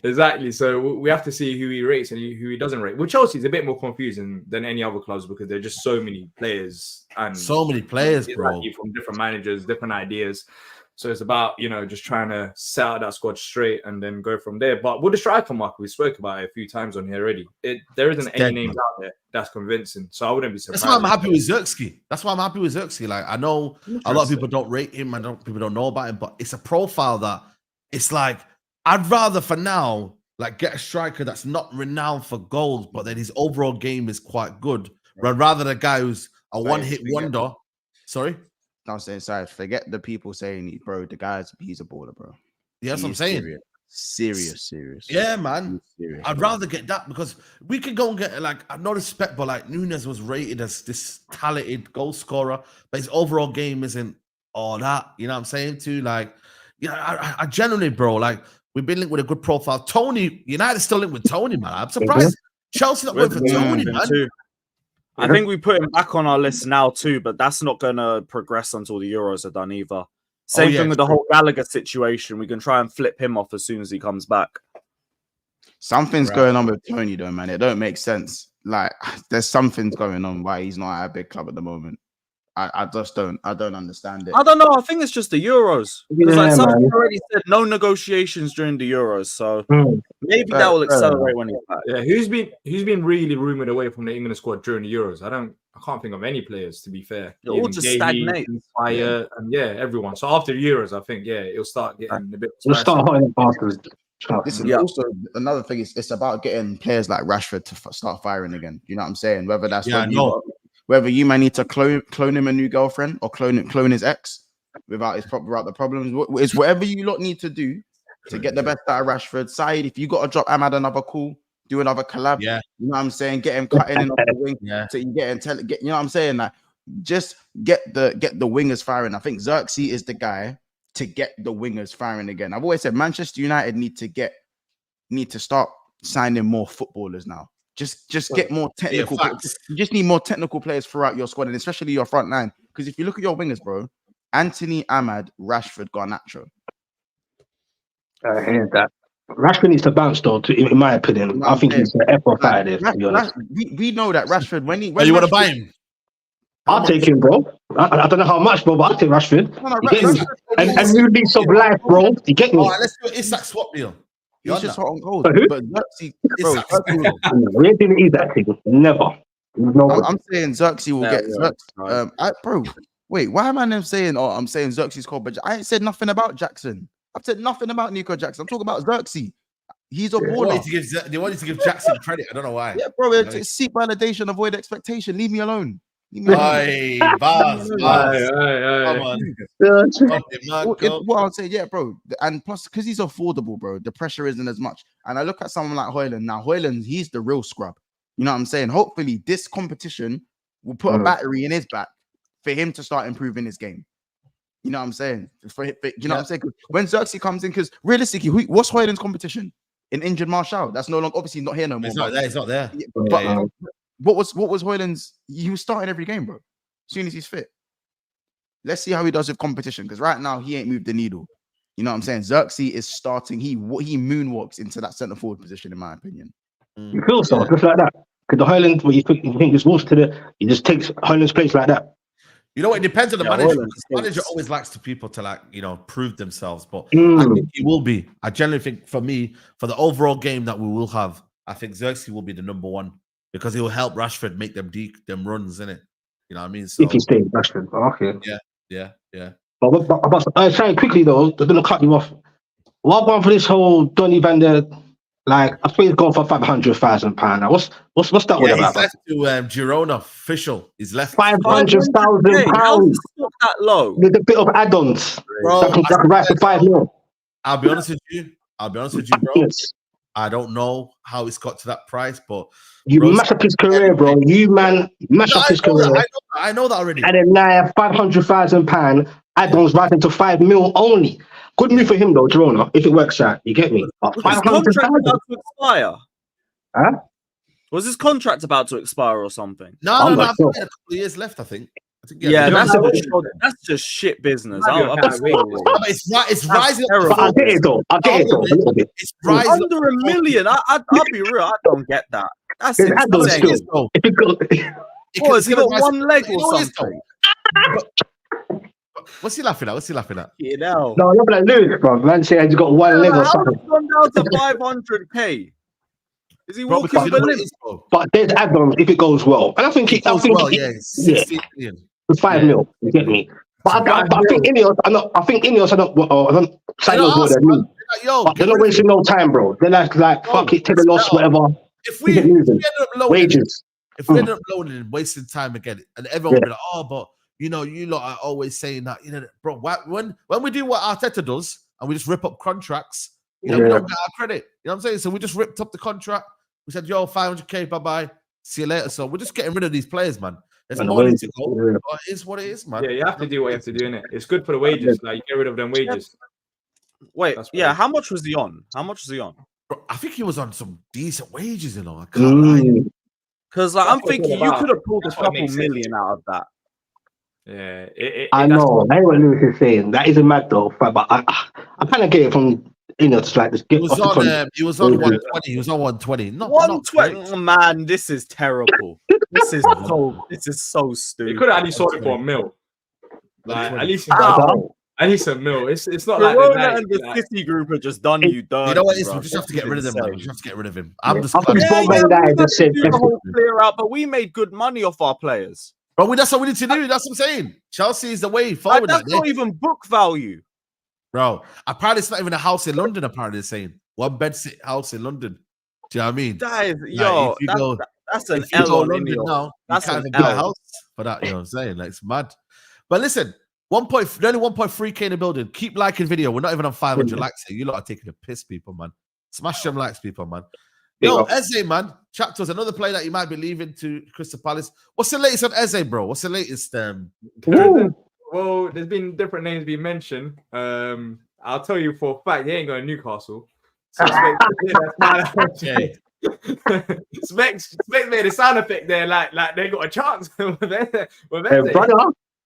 exactly. So we have to see who he rates and who he doesn't rate. Well, Chelsea is a bit more confusing than any other clubs because there are just so many players and so many players, bro, from different managers, different ideas. So it's about, just trying to set out that squad straight and then go from there. But with the striker market, we spoke about it a few times on here already. There isn't any names out there that's convincing. So I wouldn't be surprised. That's why I'm happy with Xerxes. Like, I know a lot of people don't rate him. People don't know about him. But it's a profile that it's like, I'd rather for now, like get a striker that's not renowned for goals, but then his overall game is quite good. Rather than a guy who's a one-hit wonder. Sorry? I'm saying, sorry, forget the people saying, bro, he's a baller, bro. Yeah, that's what I'm saying. Serious. Yeah, man. I'd rather get that because we could go and get, like, no respect, but like Nunes was rated as this talented goal scorer, but his overall game isn't all that. You know what I'm saying? Too, like, I generally, bro, like, we've been linked with a good profile. Tony, United still linked with Tony, man. I'm surprised Chelsea not going for Tony, man. Too. I think we put him back on our list now too, but that's not going to progress until the Euros are done either. Same thing with the whole Gallagher situation. We can try and flip him off as soon as he comes back. Something's going on with Tony, though, man. It don't make sense. Like, there's something going on why he's not at a big club at the moment. I just don't understand it. I don't know. I think it's just the Euros. Someone already said no negotiations during the Euros, so maybe that will accelerate when he's back. Yeah, who's been really rumored away from the England squad during the Euros? I can't think of any players, to be fair. They're all just stagnate. And everyone. So after the Euros, I think it'll start getting a bit. We'll start hotting passes. Listen, also another thing is it's about getting players like Rashford to start firing again. You know what I'm saying? Whether that's whether you might need to clone him a new girlfriend or clone his ex without the problems. It's whatever you lot need to do to get the best out of Rashford. Side, if you got to drop Ahmad another call, do another collab. Yeah. You know what I'm saying? Get him cutting in off the wing. Yeah. So you get him you know what I'm saying? Like, just get the wingers firing. I think Xerxes is the guy to get the wingers firing again. I've always said Manchester United need to start signing more footballers now. Just get more technical. You just need more technical players throughout your squad, and especially your front line. Because if you look at your wingers, bro, Anthony, Ahmad, Rashford, Garnacho. I hear that. Rashford needs to bounce, though. In my opinion, I think he's an effort fighter. To be honest, we know that Rashford when you want to buy him? I'll take him, bro. I don't know how much, bro, but I'll take Rashford. And new lease of life, bro. You get me? All right, let's do Isak swap deal. He's just hot on gold. But Xerxes, bro, we ain't doing that thing. Never. I'm saying Xerxes will get Xerxes. Bro, wait, why am I saying? Oh, I'm saying Xerxes cold, but I ain't said nothing about Jackson. I've said nothing about Nico Jackson. I'm talking about Xerxes. He's a baller. They wanted to give Jackson credit. I don't know why. Yeah, bro. It's seek validation, avoid expectation. Leave me alone. Hey, bars. Come on. What I'll say, yeah, bro. And plus, because he's affordable, bro, the pressure isn't as much. And I look at someone like Højlund. Now, Højlund, he's the real scrub. You know what I'm saying? Hopefully, this competition will put a battery in his back for him to start improving his game. You know what I'm saying? You know what I'm saying? When Xerxes comes in, because realistically, what's Højlund's competition? An injured Martial. That's no longer, obviously not here no more. It's not there. But what was Højlund's? He was starting every game, bro. As soon as he's fit. Let's see how he does with competition, because right now he ain't moved the needle. You know what I'm saying? Xerxes is starting. He moonwalks into that centre forward position, in my opinion. You feel so, just like that. Because the Højlund, what you think just walks to he just takes Højlund's place like that. You know, it depends on the manager. The manager always likes people to prove themselves. But I think he will be. I generally think, for me, for the overall game that we will have, I think Xerxes will be the number one, because he will help Rashford make them runs, innit? You know what I mean? So, if he stays Rashford, okay. Yeah. But trying quickly though, they're gonna cut you off. What about for this whole Donny van der? Like, I think he's gone for £500,000. What's that all about? He's left to Girona official. He's left £500,000. How's the stock that low? With a bit of add-ons. Bro, that can rise to 5 mil. I'll be honest with you, bro. Yes. I don't know how it's got to that price, but you mash up his career, bro. Mash up his career. I know that already. And then now £500,000 add-ons rising to 5 mil only. Good move for him though, Girona, if it works out. You get me? Was his contract about to expire? Huh? Was his contract about to expire or something? No. I've got a couple of years left, I think. That's just shit business. It's rising. But I get it though. A little bit. It's rising under $1 million. I'll be real. I don't get that. That's insane. If he got one leg or something? What's he laughing at? You know. No, I'm like Lewis, bro. Man said he's got one leg or something. How gone down to 500k? Is he walking the limit? But there's add-ons if it goes well. And I think it goes well. Yeah, 16 million. With 5 mil, you get me. But I think Ineos, I think Ineos are not sign those what they mean. But they're not wasting no time, bro. They're like fuck it, take a loss, whatever. If we end up loading, wages. If we end up loading and wasting time again, and everyone will be like, oh, but you lot are always saying that, bro. When we do what Arteta does and we just rip up contracts, we don't get our credit. You know what I'm saying? So we just ripped up the contract. We said, yo, 500k, bye-bye. See you later. So we're just getting rid of these players, man. There's more to go. It is what it is, man. Yeah, you have to do what you have to do, innit? It's good for the wages. Like, you get rid of them wages. Wait, how much was he on? Bro, I think he was on some decent wages, I can't lie. Because I'm thinking you could have pulled a couple million out of that. Yeah, I know. I know what Lewis is saying. That isn't mad though, but I kind of get it from just like this. He was on 120. He was on 120. Not 120. Oh, man, this is terrible. This is so stupid. You could have at least sold it for $1 million. Like, at least $1 million. It's not like the City group are just done you dirty. You know what it is? We just have to get rid of him. We just have to get rid of him. I'm just clear out, but we made good money off our players. Bro, that's what we need to do. That's what I'm saying. Chelsea is the way forward. That's not even book value. Bro, apparently it's not even a house in London, apparently they're saying. One bed house in London. Do you know what I mean? That is, that's an L on London now. That's an L. A house for that, you know what I'm saying? Like, it's mad. But listen, only 1.3k in the building. Keep liking video. We're not even on 500 likes here. You lot are taking a piss, people, man. Smash them likes, people, man. Yo, Eze, man. Chapters, another player that you might be leaving to Crystal Palace. What's the latest on Eze, bro? What's the latest? Well, there's been different names being mentioned. I'll tell you for a fact, he ain't going to Newcastle. So Okay. Specs made a sound effect there, like they got a chance with Brother,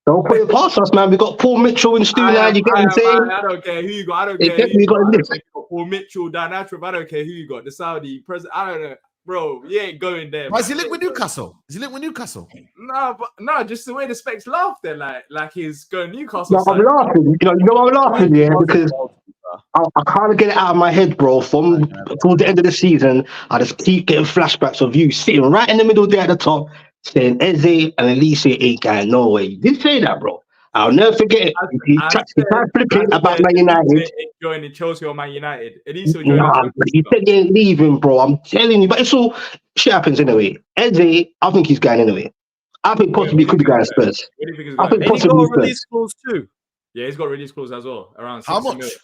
don't put it past us, man. We got Paul Mitchell in Stu now. You get what I'm saying? I don't care who you got. I don't care who you got. Paul Mitchell, Dan Atrip. I don't care who you got. The Saudi president. I don't know, bro. You ain't going there. Why is he linked with Newcastle? Is he linked with Newcastle? No, just the way the Specs laughed there, like he's going Newcastle. No, I'm laughing. You know I'm laughing, yeah, because I can't get it out of my head, bro. From towards the end of the season, I just keep getting flashbacks of you sitting right in the middle there at the top, saying Eze and Elise ain't going no way. You did say that, bro. I'll never forget it. He tried to flip it about Man United. Joining Chelsea or Man United. Nah, he said he ain't leaving, bro. I'm telling you, but it's all shit happens anyway. Eze, I think he's going anyway. I think possibly he could be going to Spurs. I think possibly he's got a release clause too. Yeah, he's got a release clause as well. Around 60 how much? Million.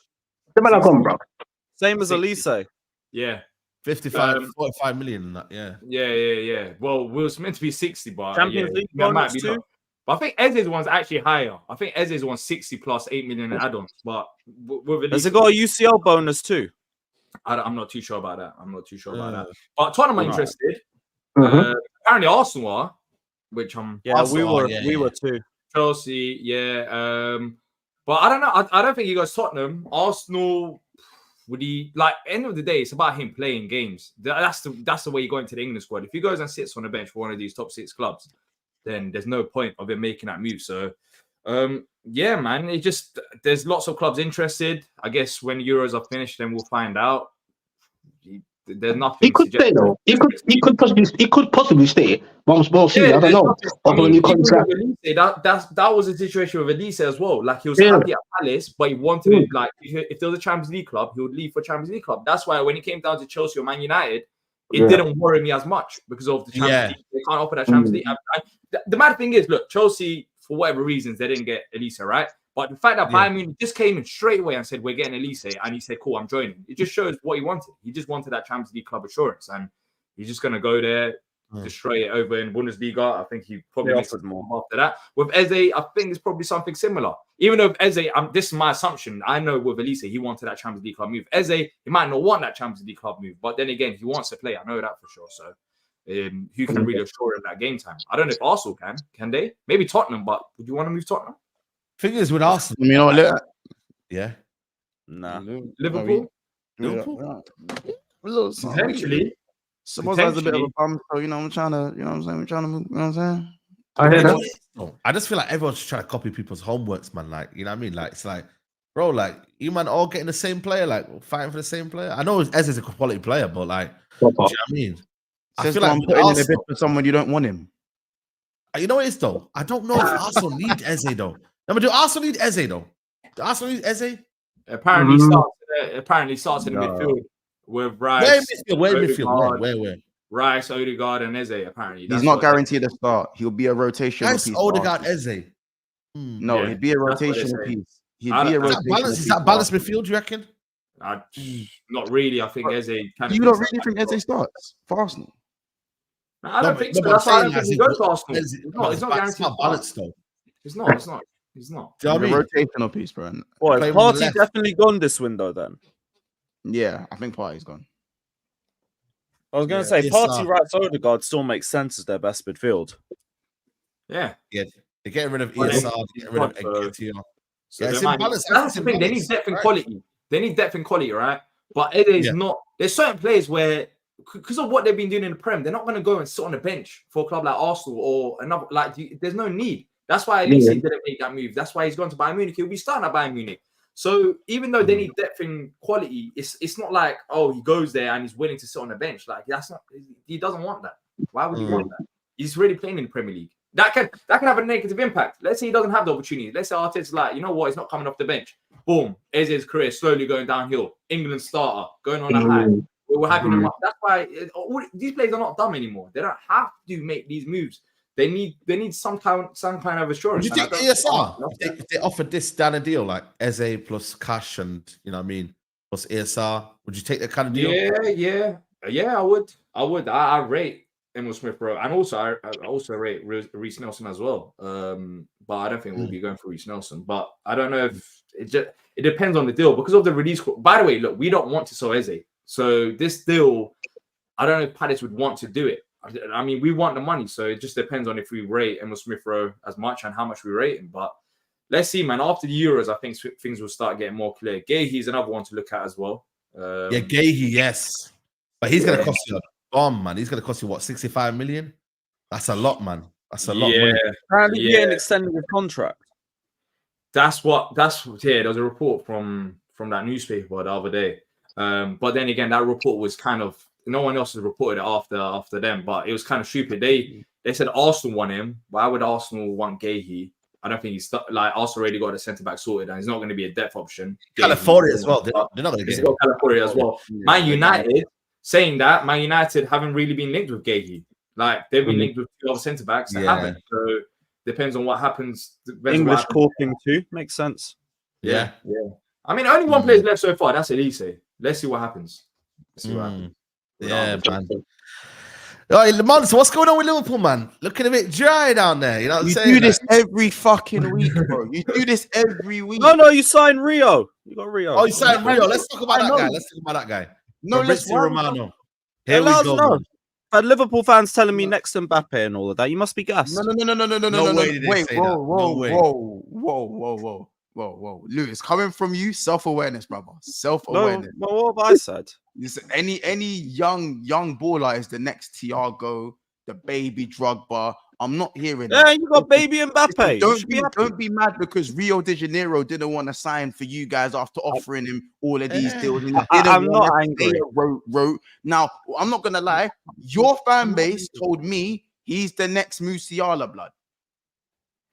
The man gone, bro. Same as Elise. Yeah. 45 million in that, yeah. Yeah. Well, we was meant to be 60, but Champions League bonus too. But I think Eze's one's actually higher. I think Eze's one's 60 plus 8 million in add-ons. But has it got a UCL bonus too? I'm not too sure about that. But Tottenham are interested. Apparently Arsenal are, which Arsenal, we were too. Chelsea, but I don't know. I don't think he goes Tottenham. Arsenal, would he end of the day, it's about him playing games. That's the way you go into the England squad. If he goes and sits on the bench for one of these top 6 clubs, then there's no point of him making that move. So man, there's lots of clubs interested. I guess when Euros are finished, then we'll find out. There's nothing. He could stay though. He could possibly stay. We'll see. I don't know. That was a situation with Elise as well. Like he was happy at Palace, but he wanted it. Like if there was a Champions League club, he would leave for Champions League club. That's why when it came down to Chelsea or Man United, it didn't worry me as much because of the Champions League. They can't offer that Champions League. The mad thing is, look, Chelsea for whatever reasons they didn't get Elise, right? But the fact that Bayern Munich just came in straight away and said, we're getting Elise, and he said, cool, I'm joining. It just shows what he wanted. He just wanted that Champions League club assurance, and he's just going to go there, destroy it over in Bundesliga. I think he probably makes it more after that. With Eze, I think it's probably something similar. Even though Eze, this is my assumption, I know with Elise, he wanted that Champions League club move. Eze, he might not want that Champions League club move, but then again, he wants to play. I know that for sure. So who can really assure him that game time? I don't know if Arsenal can they? Maybe Tottenham, but would you want to move Tottenham? Thing is with Arsenal, you know what? Yeah. Nah. Liverpool? Potentially. Someone's has a bit of a bum, so I'm trying to, I'm saying? We're trying to move, I'm saying? I hear that. I just feel like everyone's trying to copy people's homeworks, man. Like, you know what I mean? Like, it's like, bro, like, you man all getting the same player, like, fighting for the same player. I know Ez is a quality player, but like, you know what I mean? I feel like I'm putting in a bit for someone you don't want him. You know what it is, though? I don't know if Arsenal need Eze, though. Now, do Arsenal need Eze, though? Do Arsenal need Eze? Apparently starts in the midfield with Rice. Where midfield? Where? Rice, Odegaard, and Eze, apparently. He's not guaranteed a start. He'll be a rotation piece. Odegaard, Eze. No, he'd be a rotational piece. He'd be a rotational piece. Is that balanced midfield, you reckon? Not really. I think Eze can. You don't really think Eze starts for Arsenal? I don't think so. That's why I don't think he goes to Arsenal. It's not guaranteed. It's not balanced, though. It's not. He's not. A rotational piece, bro. Boy, Party definitely gone this window then. Yeah, I think Party's gone. I was going to say, Party, Rice, Odegaard still makes sense as their best midfield. Yeah. They're getting rid of ESR, getting rid of Nketiah. So that's the thing. They need depth and quality. They need depth and quality, right? But Eze is not. There's certain players where, because of what they've been doing in the Prem, they're not going to go and sit on the bench for a club like Arsenal or another. Like, there's no need. That's why Elise didn't make that move. That's why he's gone to Bayern Munich. He'll be starting at Bayern Munich. So even though they need depth and quality, it's not like, oh, he goes there and he's willing to sit on the bench. Like, that's not. He doesn't want that. Why would he want that? He's really playing in the Premier League. That can have a negative impact. Let's say he doesn't have the opportunity. Let's say Arteta's like, you know what, he's not coming off the bench. Boom, Eze's career slowly going downhill. England starter going on a high. We're hyping him up. That's why these players are not dumb anymore. They don't have to make these moves. They need some kind of assurance. Would you think ESR, if they offered this down a deal like Eze plus cash and, you know what I mean, plus ESR, would you take that kind of deal? Yeah. Yeah, I would. I rate Emil Smith Rowe, and also I also rate Reece Nelson as well. But I don't think we'll be going for Reece Nelson. But I don't know if it depends on the deal because of the release. By the way, look, we don't want to sell Eze, so this deal, I don't know if Palace would want to do it. I mean, we want the money, so it just depends on if we rate Emil Smith Rowe as much and how much we rate him. But let's see, man. After the Euros, I think things will start getting more clear. Gahey's another one to look at as well. Yeah, Gahey, yes. But he's going to cost you a bomb, man. He's going to cost you, what, 65 million? That's a lot, man. That's a lot of money. Apparently, getting extended with contract. There was a report from that newspaper the other day. But then again, that report was kind of, no one else has reported it after them, but it was kind of stupid. They said Arsenal want him. Why would Arsenal want Gahey? I don't think he's Arsenal already got a centre back sorted, and he's not going to be a depth option. California as well. They're not going to get him. California as well. Man United saying that Man United haven't really been linked with Gahey. Like they've been linked with two other centre backs. They haven't. So depends on what happens. English corking too makes sense. Yeah. I mean, only one player's left so far. That's Elise. Let's see what happens. Yeah, man. All right, Lamont, so what's going on with Liverpool, man? Looking a bit dry down there. You know what I'm saying? You do this every fucking week, bro. You do this every week. No, you signed Rio. You got Rio. Oh, you signed Rio. Let's talk about that guy. No, let's Romano. Here we go. No. But Liverpool fans telling me next Mbappe and all of that. You must be gassed. No. Wait, whoa. Lewis, coming from you, self-awareness, brother. Self-awareness. No, what have I said? Any young baller is the next Thiago, the baby Drogba. I'm not hearing that. Yeah, you got baby Mbappe. Don't be mad because Rio de Janeiro didn't want to sign for you guys after offering him all of these deals. And I'm not angry. Wrote. Now, I'm not gonna lie. Your fan base told me he's the next Musiala, blood.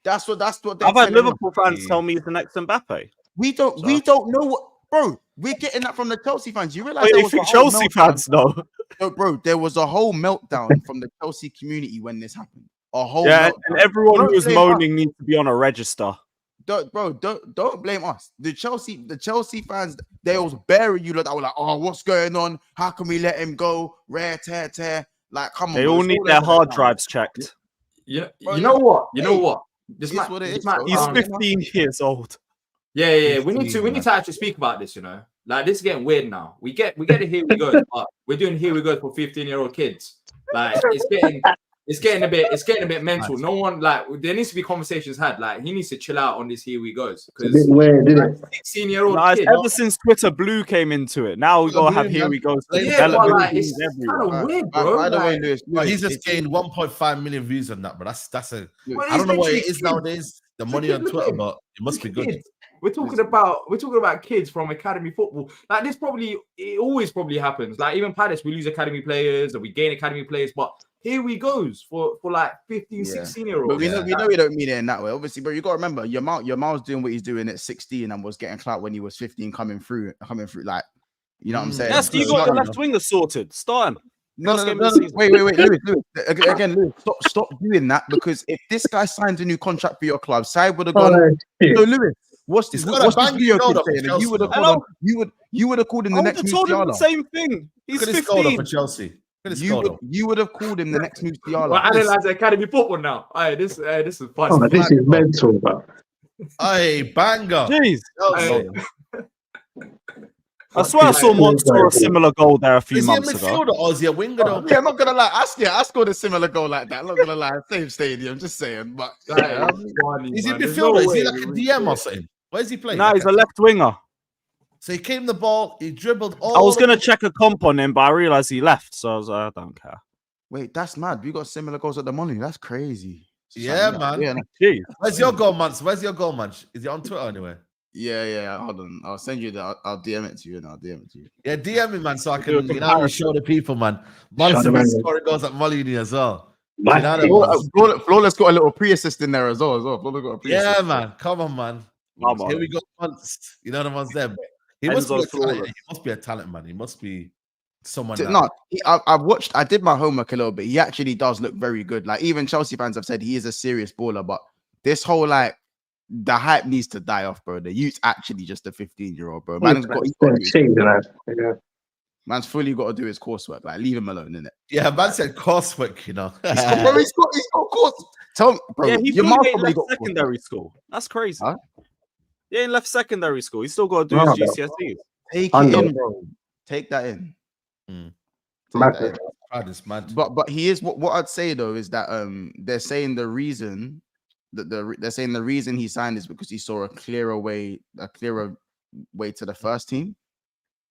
That's what I've had Liverpool fans tell me he's the next Mbappe. We don't know what, bro. We're getting that from the Chelsea fans. You realize you think Chelsea fans know? No, bro, there was a whole meltdown from the Chelsea community when this happened. A whole meltdown. And everyone who was moaning needs to be on a register. Don't blame us. The Chelsea fans, they was burying you. Like, they were like, oh, what's going on? How can we let him go? Rare tear. Like, come on. They all need their hard drives checked. Yeah, bro, you know what? This is what it is. He's 15 years old. Yeah. We need to actually speak about this. You know, like this is getting weird now. We get it. Here we go. But we're doing here we go for 15-year-old kids. Like it's getting a bit mental. No one there needs to be conversations had. Like he needs to chill out on this. Here we goes because 16-year-old kid. Ever since Twitter Blue came into it, now we gotta have here we go. It's kind of weird, bro. By the way, Lewis, he's just gained 1.5 million views on that, but that's I don't know what it is nowadays. The money on Twitter, but it must be good. We're talking about kids from academy football. Like this it always happens. Like even Palace, we lose academy players and we gain academy players, but here we goes for like 15, 16-year-olds. But we know we don't mean it in that way. Obviously, but you gotta remember Yamal's doing what he's doing at 16 and was getting clout when he was 15 coming through like, you know what I'm saying? Yes, you got the left winger sorted. Start him. No. Wait, Lewis. Again, Lewis, stop doing that because if this guy signs a new contract for your club, Side would have gone. So Lewis, what's this video saying? You would have called him the next Musiala. The same thing. He's 15 for Chelsea. You would have called him the next Musiala. Well, analyze academy football now. This is fun. Oh, this is mental, bro. Hey, banger. Jeez. I swear I saw Mon score a similar goal there a few months ago. Is he a midfielder or is he a winger though? Yeah, I'm not gonna lie. I scored a similar goal like that. I'm not gonna lie. Same stadium, just saying. But is he a midfielder? Is he like a DM or something? Where's he playing? No, he's a left winger. So he came the ball, he dribbled all. I was gonna check a comp on him, but I realized he left, so I was like, I don't care. Wait, that's mad. We got similar goals at the money. That's crazy. Yeah, man. Yeah. Jeez. Where's your goal, man? Where's your goal, man? Is it on Twitter anyway? Yeah. Hold on. I'll send you that. I'll DM it to you and I'll DM it to you. Yeah, DM me, man, so I can show the people, man. Monster scoring goals at Molyneux as well. Flawless got a little pre-assist in there as well. Flawless got a pre-assist. Yeah, man. Come on, man. Here we go. You know the ones there. He must be a talent, man. He must be someone. No, I did my homework a little bit. He actually does look very good. Like even Chelsea fans have said he is a serious baller, but this whole the hype needs to die off, bro. The youth's actually just a 15-year-old, bro. Man, Man's fully got to do his coursework. Like, leave him alone, innit? Yeah, man said coursework, you know. Bro, he's got course. Tell me, bro. Yeah, he your fully mouth ain't probably left got secondary school. That's crazy. Huh? He ain't left secondary school. He's still got to do No, his GCSEs. Take I it know. in, bro. Take that in. Take Mad. that in. God, it's mad. But he is what I'd say though is that they're saying the reason they're saying the reason he signed is because he saw a clearer way to the first team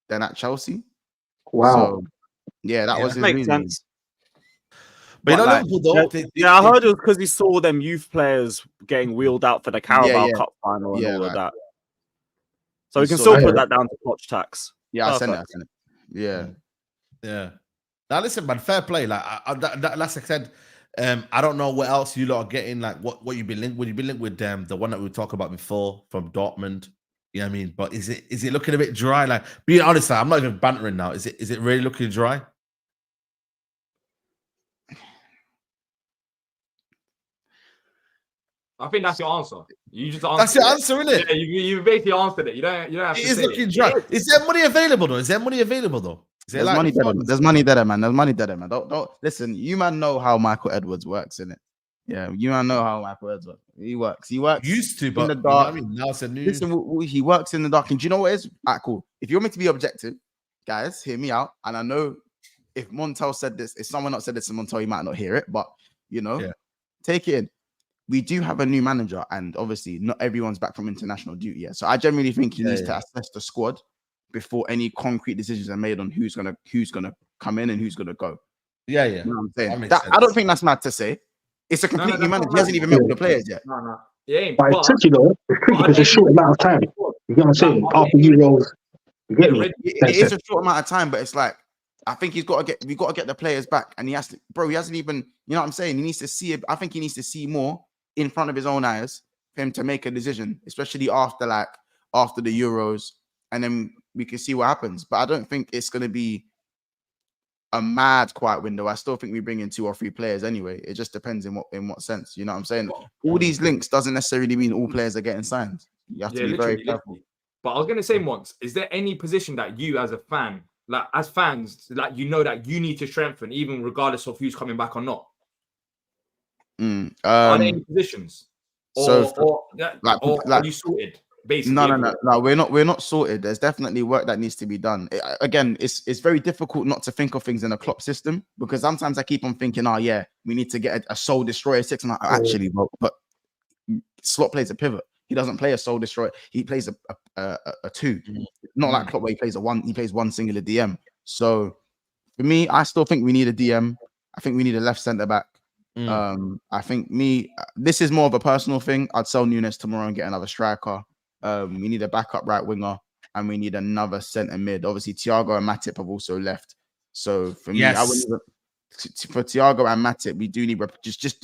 than at Chelsea. Wow. So yeah, that Yeah, was his Makes reason. sense. But you know, like, Liverpool, though, Yeah, I heard it was because he saw them youth players getting wheeled out for the Carabao yeah. Cup final and Yeah, all like, of that. So he we can saw still that. put that down to Poch tax. Yeah, I sent Perfect. it. Yeah. Yeah. Now listen, man, fair play. Like like I said, I don't know what else you lot are getting. Like what you've been linked with. You've been linked with the one that we talked about before from Dortmund. You know what I mean? But is it looking a bit dry? Like, being honest, like, I'm not even bantering now. Is it really looking dry? I think that's your answer. You just answered. That's your answer, isn't it? Yeah, you basically answered it. You don't have to It is say looking it. dry. Is there money available though? Is there money available though? Is there There's like money there. funds? There's money there, man. There's money there, man. Don't listen. You man know how Michael Edwards works, innit? Yeah, you man know how Michael Edwards works. He works. Used to, in but the you know what dark. I mean, now it's a new. Listen, he works in the dark. And do you know what is? Cool. If you want me to be objective, guys, hear me out. And I know if Montel said this, if someone else said this to Montel, you might not hear it, but you know, take it in. We do have a new manager, and obviously not everyone's back from international duty yet. So I generally think he needs to assess the squad before any concrete decisions are made on who's gonna come in and who's gonna go. Yeah. You know what I'm saying? That I don't think that's mad to say. It's a complete new manager. He hasn't even met all the players yet. No. It ain't. But it's tricky though. It's tricky because it's a short amount of time. You get what I'm saying? After Euros, you get me? It is a short amount of time, but it's like I think we've got to get the players back, and he hasn't even, you know what I'm saying? He needs to see it. I think he needs to see more in front of his own eyes for him to make a decision, especially after the Euros, and then we can see what happens. But I don't think it's going to be a mad quiet window. I still think we bring in 2 or 3 players anyway. It just depends in what sense. You know what I'm saying? All these links doesn't necessarily mean all players are getting signed. You have to be very careful. But I was going to say once, is there any position that you as a fan, like as fans, like you know that you need to strengthen, even regardless of who's coming back or not? Are there any positions? Or are you sorted? Basically, no. We're not sorted. There's definitely work that needs to be done. Again, it's very difficult not to think of things in a Klopp system, because sometimes I keep on thinking, oh yeah, we need to get a soul destroyer 6. And actually, but Slot plays a pivot. He doesn't play a soul destroyer. He plays a 2. Not like Klopp where he plays a 1. He plays one singular DM. So for me, I still think we need a DM. I think we need a left centre back. I think this is more of a personal thing. I'd sell Nunes tomorrow and get another striker. We need a backup right winger, and we need another centre mid. Obviously, Thiago and Matip have also left. So for me, I wouldn't for Thiago and Matip, we do need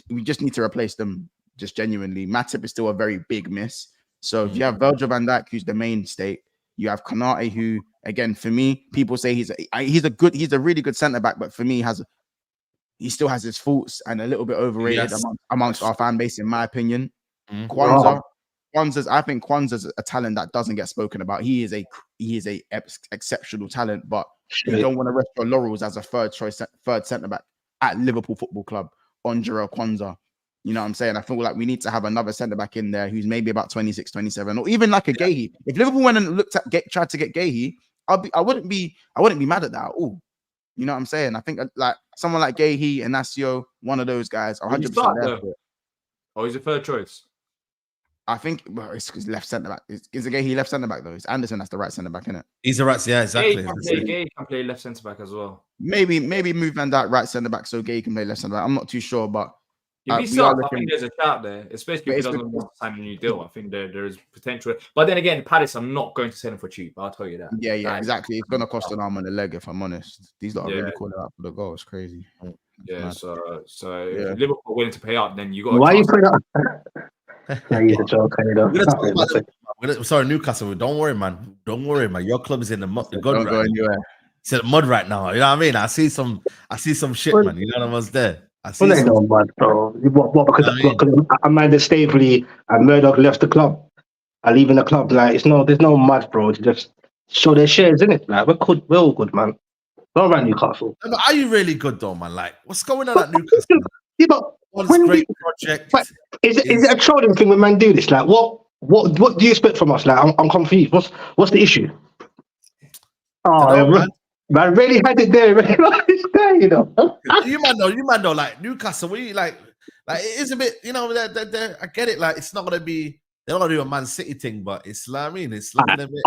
we just need to replace them. Just genuinely, Matip is still a very big miss. So if you have Virgil van Dijk, who's the mainstay, you have Konate, who again for me, people say he's a really good centre back, but for me he still has his faults and a little bit overrated amongst our fan base, in my opinion. I think Kwanzaa's a talent that doesn't get spoken about. He is a exceptional talent, but you don't want to rest your laurels as a third centre back at Liverpool Football Club on Jarrell Kwanzaa. You know what I'm saying? I feel like we need to have another centre back in there who's maybe about 26, 27, or even like a Guehi. If Liverpool went and tried to get Guehi, I wouldn't be mad at that at all. You know what I'm saying? I think like someone like Guehi, Inacio, one of those guys, 100% there. Or he's a third choice. I think it's left centre back. Is it Guehi left centre back though? It's Anderson that's the right centre back, isn't it? He's the right, yeah, exactly. Guehi can play left centre back as well. Maybe move Van Dijk right centre back so Guehi can play left centre back. I'm not too sure, but if he starts, I think there's a shout there, especially if he doesn't want to sign a new deal. I think there is potential. But then again, Palace, I'm not going to sell him for cheap. I'll tell you that. Yeah, exactly. It's going to cost an arm and a leg, if I'm honest. These lot are really calling out for the goal. It's crazy. Yeah, so if Liverpool are willing to pay up, then you got. Why are you putting up? Yeah, he's a joke. Sorry, Newcastle. Don't worry, man. Your club is in the mud. Don't go anywhere. It's in the mud right now. You know what I mean? I see some shit, man. You know what I was there. Well, they know mud, bro. What? Because Amanda Staveley and Murdoch left the club. Are leaving the club. Like there's no mud, bro. To just show their shares, innit? Like we're all good, man. Not about Newcastle. But are you really good though, man? Like, what's going on at Newcastle? Yeah, but One's when great do- project. but is it a trolling thing when man do this? Like, what do you expect from us? Like, I'm confused. What's the issue? Dunno, man. Man really had it there. It's there, you know. You man know. Like Newcastle, we like it is a bit. You know, I get it. Like, it's not gonna be. They're not gonna do a Man City thing, but it's. I mean, it's looking a bit.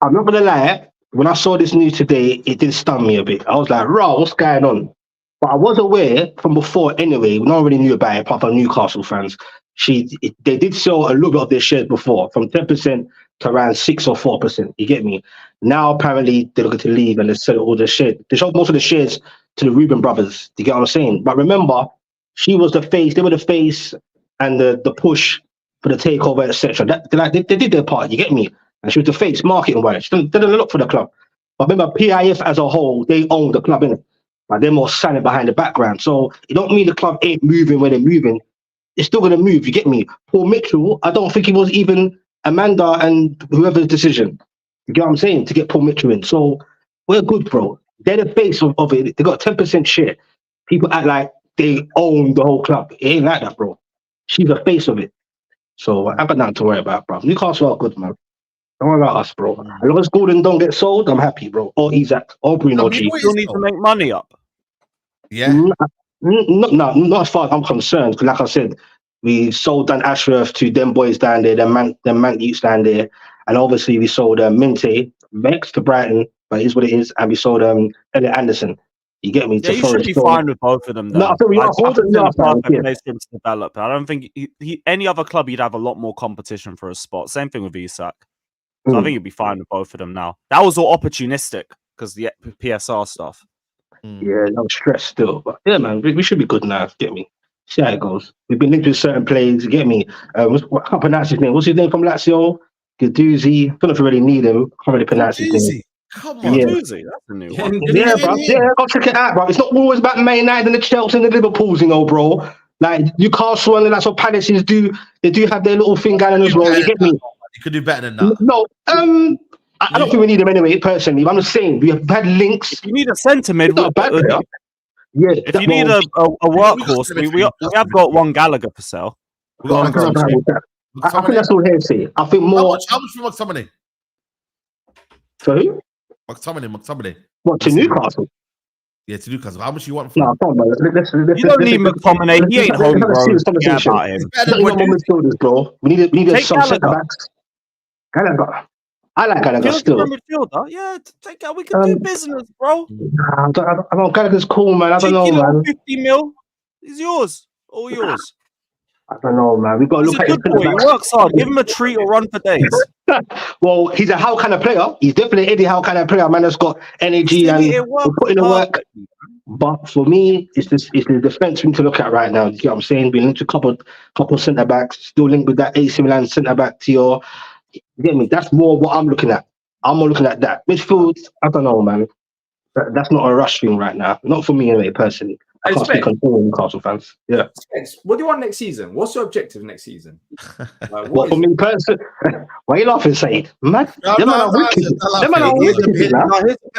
I'm not gonna lie. When I saw this news today, it did stun me a bit. I was like, "Raw, what's going on?" But I was aware from before anyway. No one really knew about it, apart from Newcastle fans. They did sell a little bit of their shares before, from 10% to around 6 or 4%. You get me? Now apparently they're looking to leave and they sell all their shares. They sold most of the shares to the Reuben brothers. Do you get what I'm saying? But remember, she was the face. They were the face and the push for the takeover, etc. They did their part. You get me? And she was the face marketing wise. She did a lot for the club. But remember, PIF as a whole, they own the club, innit? But they're more silent behind the background. So it don't mean the club ain't moving when they're moving. It's still going to move, you get me? Paul Mitchell, I don't think it was even Amanda and whoever's decision. You get what I'm saying? To get Paul Mitchell in. So we're good, bro. They're the face of it. They got 10% share. People act like they own the whole club. It ain't like that, bro. She's the face of it. So I've got nothing to worry about, bro. Newcastle are good, man. Don't worry about us, bro. As long as Gordon don't get sold, I'm happy, bro. Or Isaac, or Bruno G. You still need to make money up. Yeah. Not as far as I'm concerned. Because like I said, we sold Dan Ashworth to them boys down there, them man Eats down there. And obviously we sold Minte, Vex to Brighton, but it is what it is. And we sold Elliot Anderson. You get me? Yeah, you should be fine with both of them. Though. No, I think we are holding the perfect place for him to develop. I don't think any other club you'd have a lot more competition for a spot. Same thing with Isak. So I think you'd be fine with both of them now. That was all opportunistic because the PSR stuff. Yeah, no stress still. But yeah, man, we should be good now. Get me? See how it goes. We've been linked with certain players. Get me? I can't pronounce his name. What's his name from Lazio? Gaduzzi. I don't know if we really need him. Can't really pronounce his name. Come on, yeah. Gaduzzi, that's a new one. Yeah, bro. Yeah, go check it out, bro. It's not always about Man United and the Chelsea and the Liverpools, you know, bro. Like Newcastle and that's what Palaces do. They do have their little thing going on as well. You get me? You could do better than that. No, I don't think we need them anyway, personally. I'm just saying, we have had links. If you need a centre mid, Yeah, if you need a workhorse, we have got one Gallagher for sale. I think that's all hearsay. I think more. How much for McTominay? For who? McTominay. What, to Newcastle? Yeah, to Newcastle. How much you want for? No, come on, you don't need McTominay. He ain't homegrown. Yeah, about him. Midfielders, bro. We need some centre backs. Gallagher. I like Gallagher still. Midfielder? Yeah, take that. We can do business, bro. I don't. Gallagher's cool, man. I don't know, man. 50 mil. He's yours. All yours. I don't know, man. We got to He's look a at good boy. He works hard. Give him a treat or run for days. Well, he's a how kind of player. He's definitely Eddie Howe kind of player. Man that's got energy and putting the work. But for me, it's the defense we need to look at right now. You get what I'm saying? We're linked to a couple centre backs, still linked with that AC Milan centre back Tio. You get me? That's more what I'm looking at. I'm more looking at that. Midfield, I don't know, man. That's not a rush thing right now. Not for me anyway, personally. I can't speak on all Newcastle fans. Yeah. What do you want next season? What's your objective next season? What for me personally? Why are you laughing, Said? Man,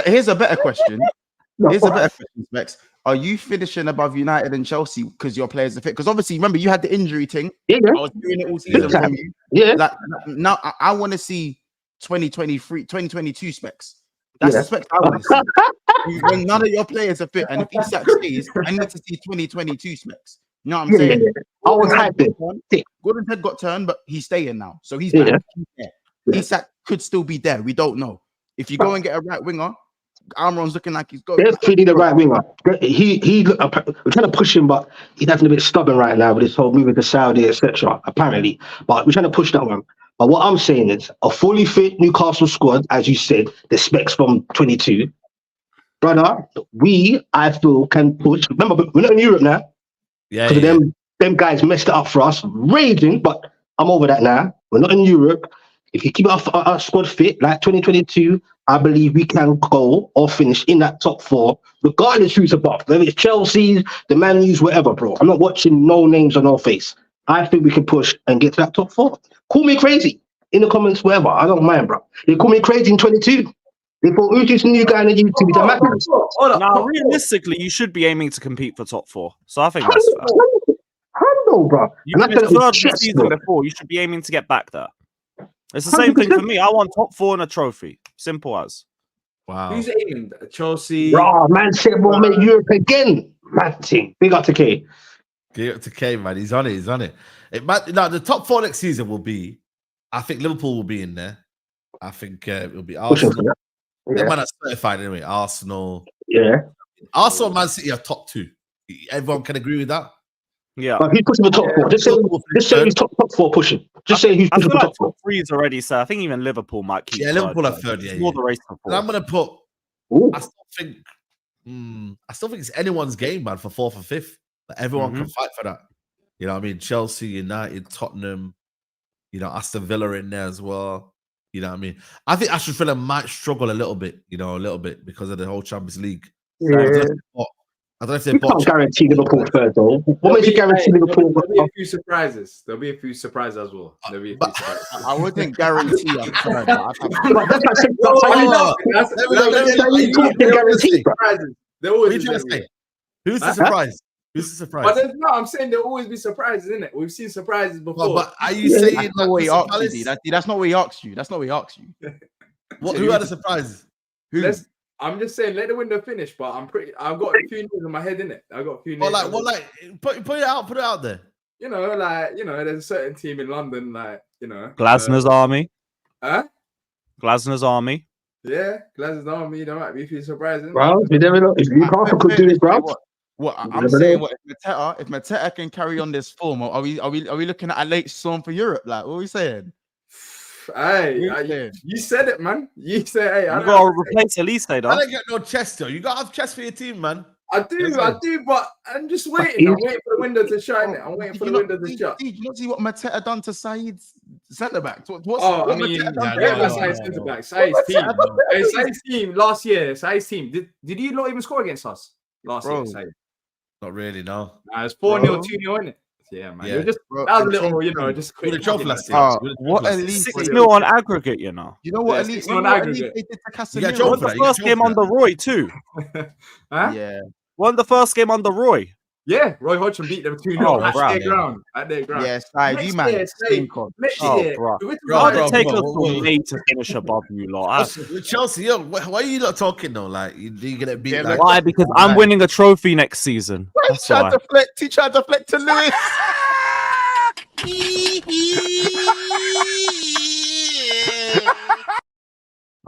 here's a better question. Here's a better question, Specs. Are you finishing above United and Chelsea because your players are fit? Because obviously, remember, you had the injury thing. Yeah. I was doing it all season from you. Yeah. Like, now, I want to see 2023, 2022 Specs. That's the Specs I want to see. When none of your players are fit, and if Isak stays, I need to see 2022 Specs. You know what I'm saying? Yeah. I was hyped. Gordon's head got turned, but he's staying now. So he's back. Yeah. T'isak could still be there. We don't know. If you go and get a right winger, Almiron's looking like he's going. Definitely need a right winger. We're trying to push him, but he's having a bit stubborn right now with this whole moving to Saudi, etc. Apparently, but we're trying to push that one. But what I'm saying is, a fully fit Newcastle squad, as you said, the specs from 22, brother. I feel, can push. Remember, we're not in Europe now. Yeah. Them guys messed it up for us, raging. But I'm over that now. We're not in Europe. If you keep our squad fit, like 2022, I believe we can go or finish in that top 4, regardless who's above. Whether it's Chelsea, the Man U's, whatever, bro. I'm not watching no names on no face. I think we can push and get to that top 4. Call me crazy in the comments, whatever. I don't mind, bro. They call me crazy in 22. They thought, who's this new guy on the YouTube? He's a madman. Hold up. Now, realistically, you should be aiming to compete for top 4. So I think that's fair. Humble, bro. You And finished that's third a this season before. You should be aiming to get back there. It's the same thing for me. I want top 4 and a trophy. Simple as. Wow. Who's aiming? Chelsea. Raw, man said we'll make Europe again. Mad thing. Big up to K. Give it to K, man. He's on it. He's on it. Now, the top 4 next season will be, I think Liverpool will be in there. I think it'll be Arsenal. Yeah. Man, that's certified anyway. Arsenal. Yeah. Arsenal and Man City are top 2. Everyone can agree with that? Yeah. But who's pushing the top 4? Just say who's top 4 pushing. Just say who's I pushing feel the like top 4. top 3 is already set. I think even Liverpool might keep. Yeah, Liverpool are third. third. Yeah, It's more the race for And I'm 4th. gonna put. Ooh. I still think it's anyone's game, man, for 4th or 5th. Like, everyone can fight for that. You know what I mean? Chelsea, United, Tottenham, Aston Villa in there as well. You know what I mean? I think Aston Villa might struggle a little bit, because of the whole Champions League. Yeah. I don't know if they You bought. can't guarantee Liverpool third, though. What makes you guarantee Liverpool? There'll be a few surprises. There'll be a few surprises as well. There'll be a few surprises. I wouldn't guarantee a third. That's guaranteed, bro. Surprises. There Who always you is. trying to say? Who's the surprise? Who's the surprise? I'm saying there'll always be surprises, isn't it? We've seen surprises before. No, but are you saying That's not what he asked you, D. That's not what he asked you. That's not what he asked you. Who are the surprises? I'm just saying, let the window finish. But I've got a few names in my head, innit? I've got a few names. Put it out there. There's a certain team in London, Glasner's Army. Huh? Glasner's Army. Yeah, Glasner's Army. There might be a few surprises. Bro, you never know. If Newcastle could do this, bro. What I'm saying, if Mateta can carry on this form, are we looking at a late storm for Europe? Like, what are we saying? You said it, man. You said, hey, You got to replace Elise, though. I don't get no chest, though. You got to have chest for your team, man. I do, but I'm just waiting. I'm waiting for the window to shine. I'm waiting for the window to shut. Did you not see what Mateta done to Said's centre back? Said's team last year. Said's team. Did you not even score against us last year? Said? Not really, no. Nah, it's 4-0, 2-0, isn't it? Yeah, man. You're just that was a little, just quick. What at least 6-0 on aggregate, You know what? At least on aggregate. They did to Casemiro. Won the first game under Roy too. Huh? Yeah. Won the first game under Roy. Yeah, Roy Hodgson beat them 2-0 at their ground. Yeah, Side, you man. Next Oh, year, bro. Bro, I'd take us bro. from May to finish above you lot. With Chelsea, why are you not talking though? Like, you're gonna beat. Yeah, like, Why? Because I'm winning a trophy next season. That's He why. tried to flex to Lewis.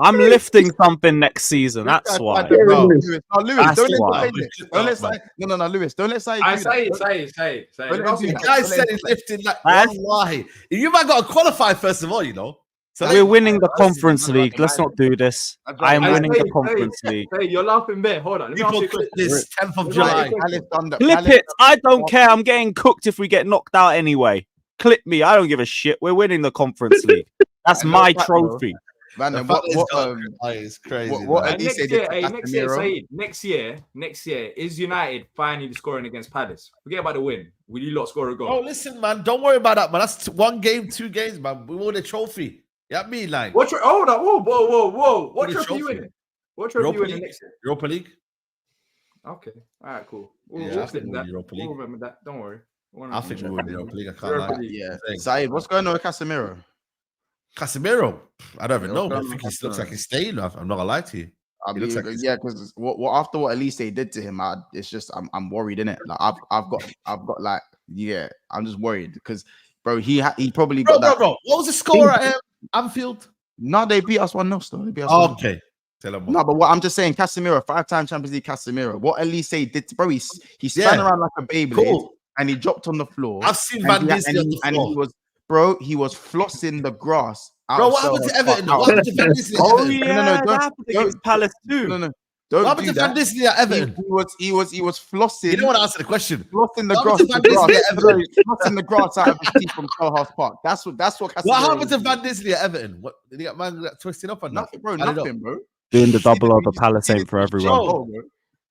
I'm lifting something next season. That's why. Lewis, That's don't why. let Said. No, Lewis, don't let Said. I say it. the guy said he's lifting like wallahi. You might got to qualify first of all, So We're winning the Conference League. Let's not do this. I am winning the Conference League. Hey, you're laughing there. Hold on. people clip this 10th of July. Clip it. I don't care. I'm getting cooked if we get knocked out anyway. Clip me. I don't give a shit. We're winning the Conference League. That's my trophy. Man, It's crazy. Next year, is United finally scoring against Palace? Forget about the win. Will you lot score a goal? Oh, listen, man. Don't worry about that, man. That's 1 game, 2 games, man. We won a trophy. You know what I mean? Like, Hold on. Whoa. What trophy you winning? What trophy you winning next year? Europa League. Okay. All right, cool. I think we'll win Europa League. We'll remember that. Don't worry. I think we'll win Europa League. I can't lie. Yeah. Said, what's going on with Casemiro? Casemiro, I don't even know. I think he looks like he's staying. I'm not gonna lie to you. Because after what Elise did to him, it's just I'm worried, innit? Like I've got like I'm just worried because bro, he probably got that. Bro. What was the score at Anfield? No, they beat us 1-0 still. They beat us 1-0. Okay. Tell him. No, but what I'm just saying, Casemiro, 5-time Champions League Casemiro. What Elise did, bro? He spun around like a Beyblade and he dropped on the floor. I've seen Van Disney on the floor. He was flossing the grass. Bro, what happened to Everton? What happened to Van Disney? That happened against Palace too. What happened to Van Disney at Everton? He was flossing. You don't want to answer the question. Flossing the grass. Flossing the grass out of his teeth from Selhurst Park. That's what. What happened to Van Disney at Everton? What did he get man twisting up on that? Nothing, bro. Doing the double over Palace ain't for everyone.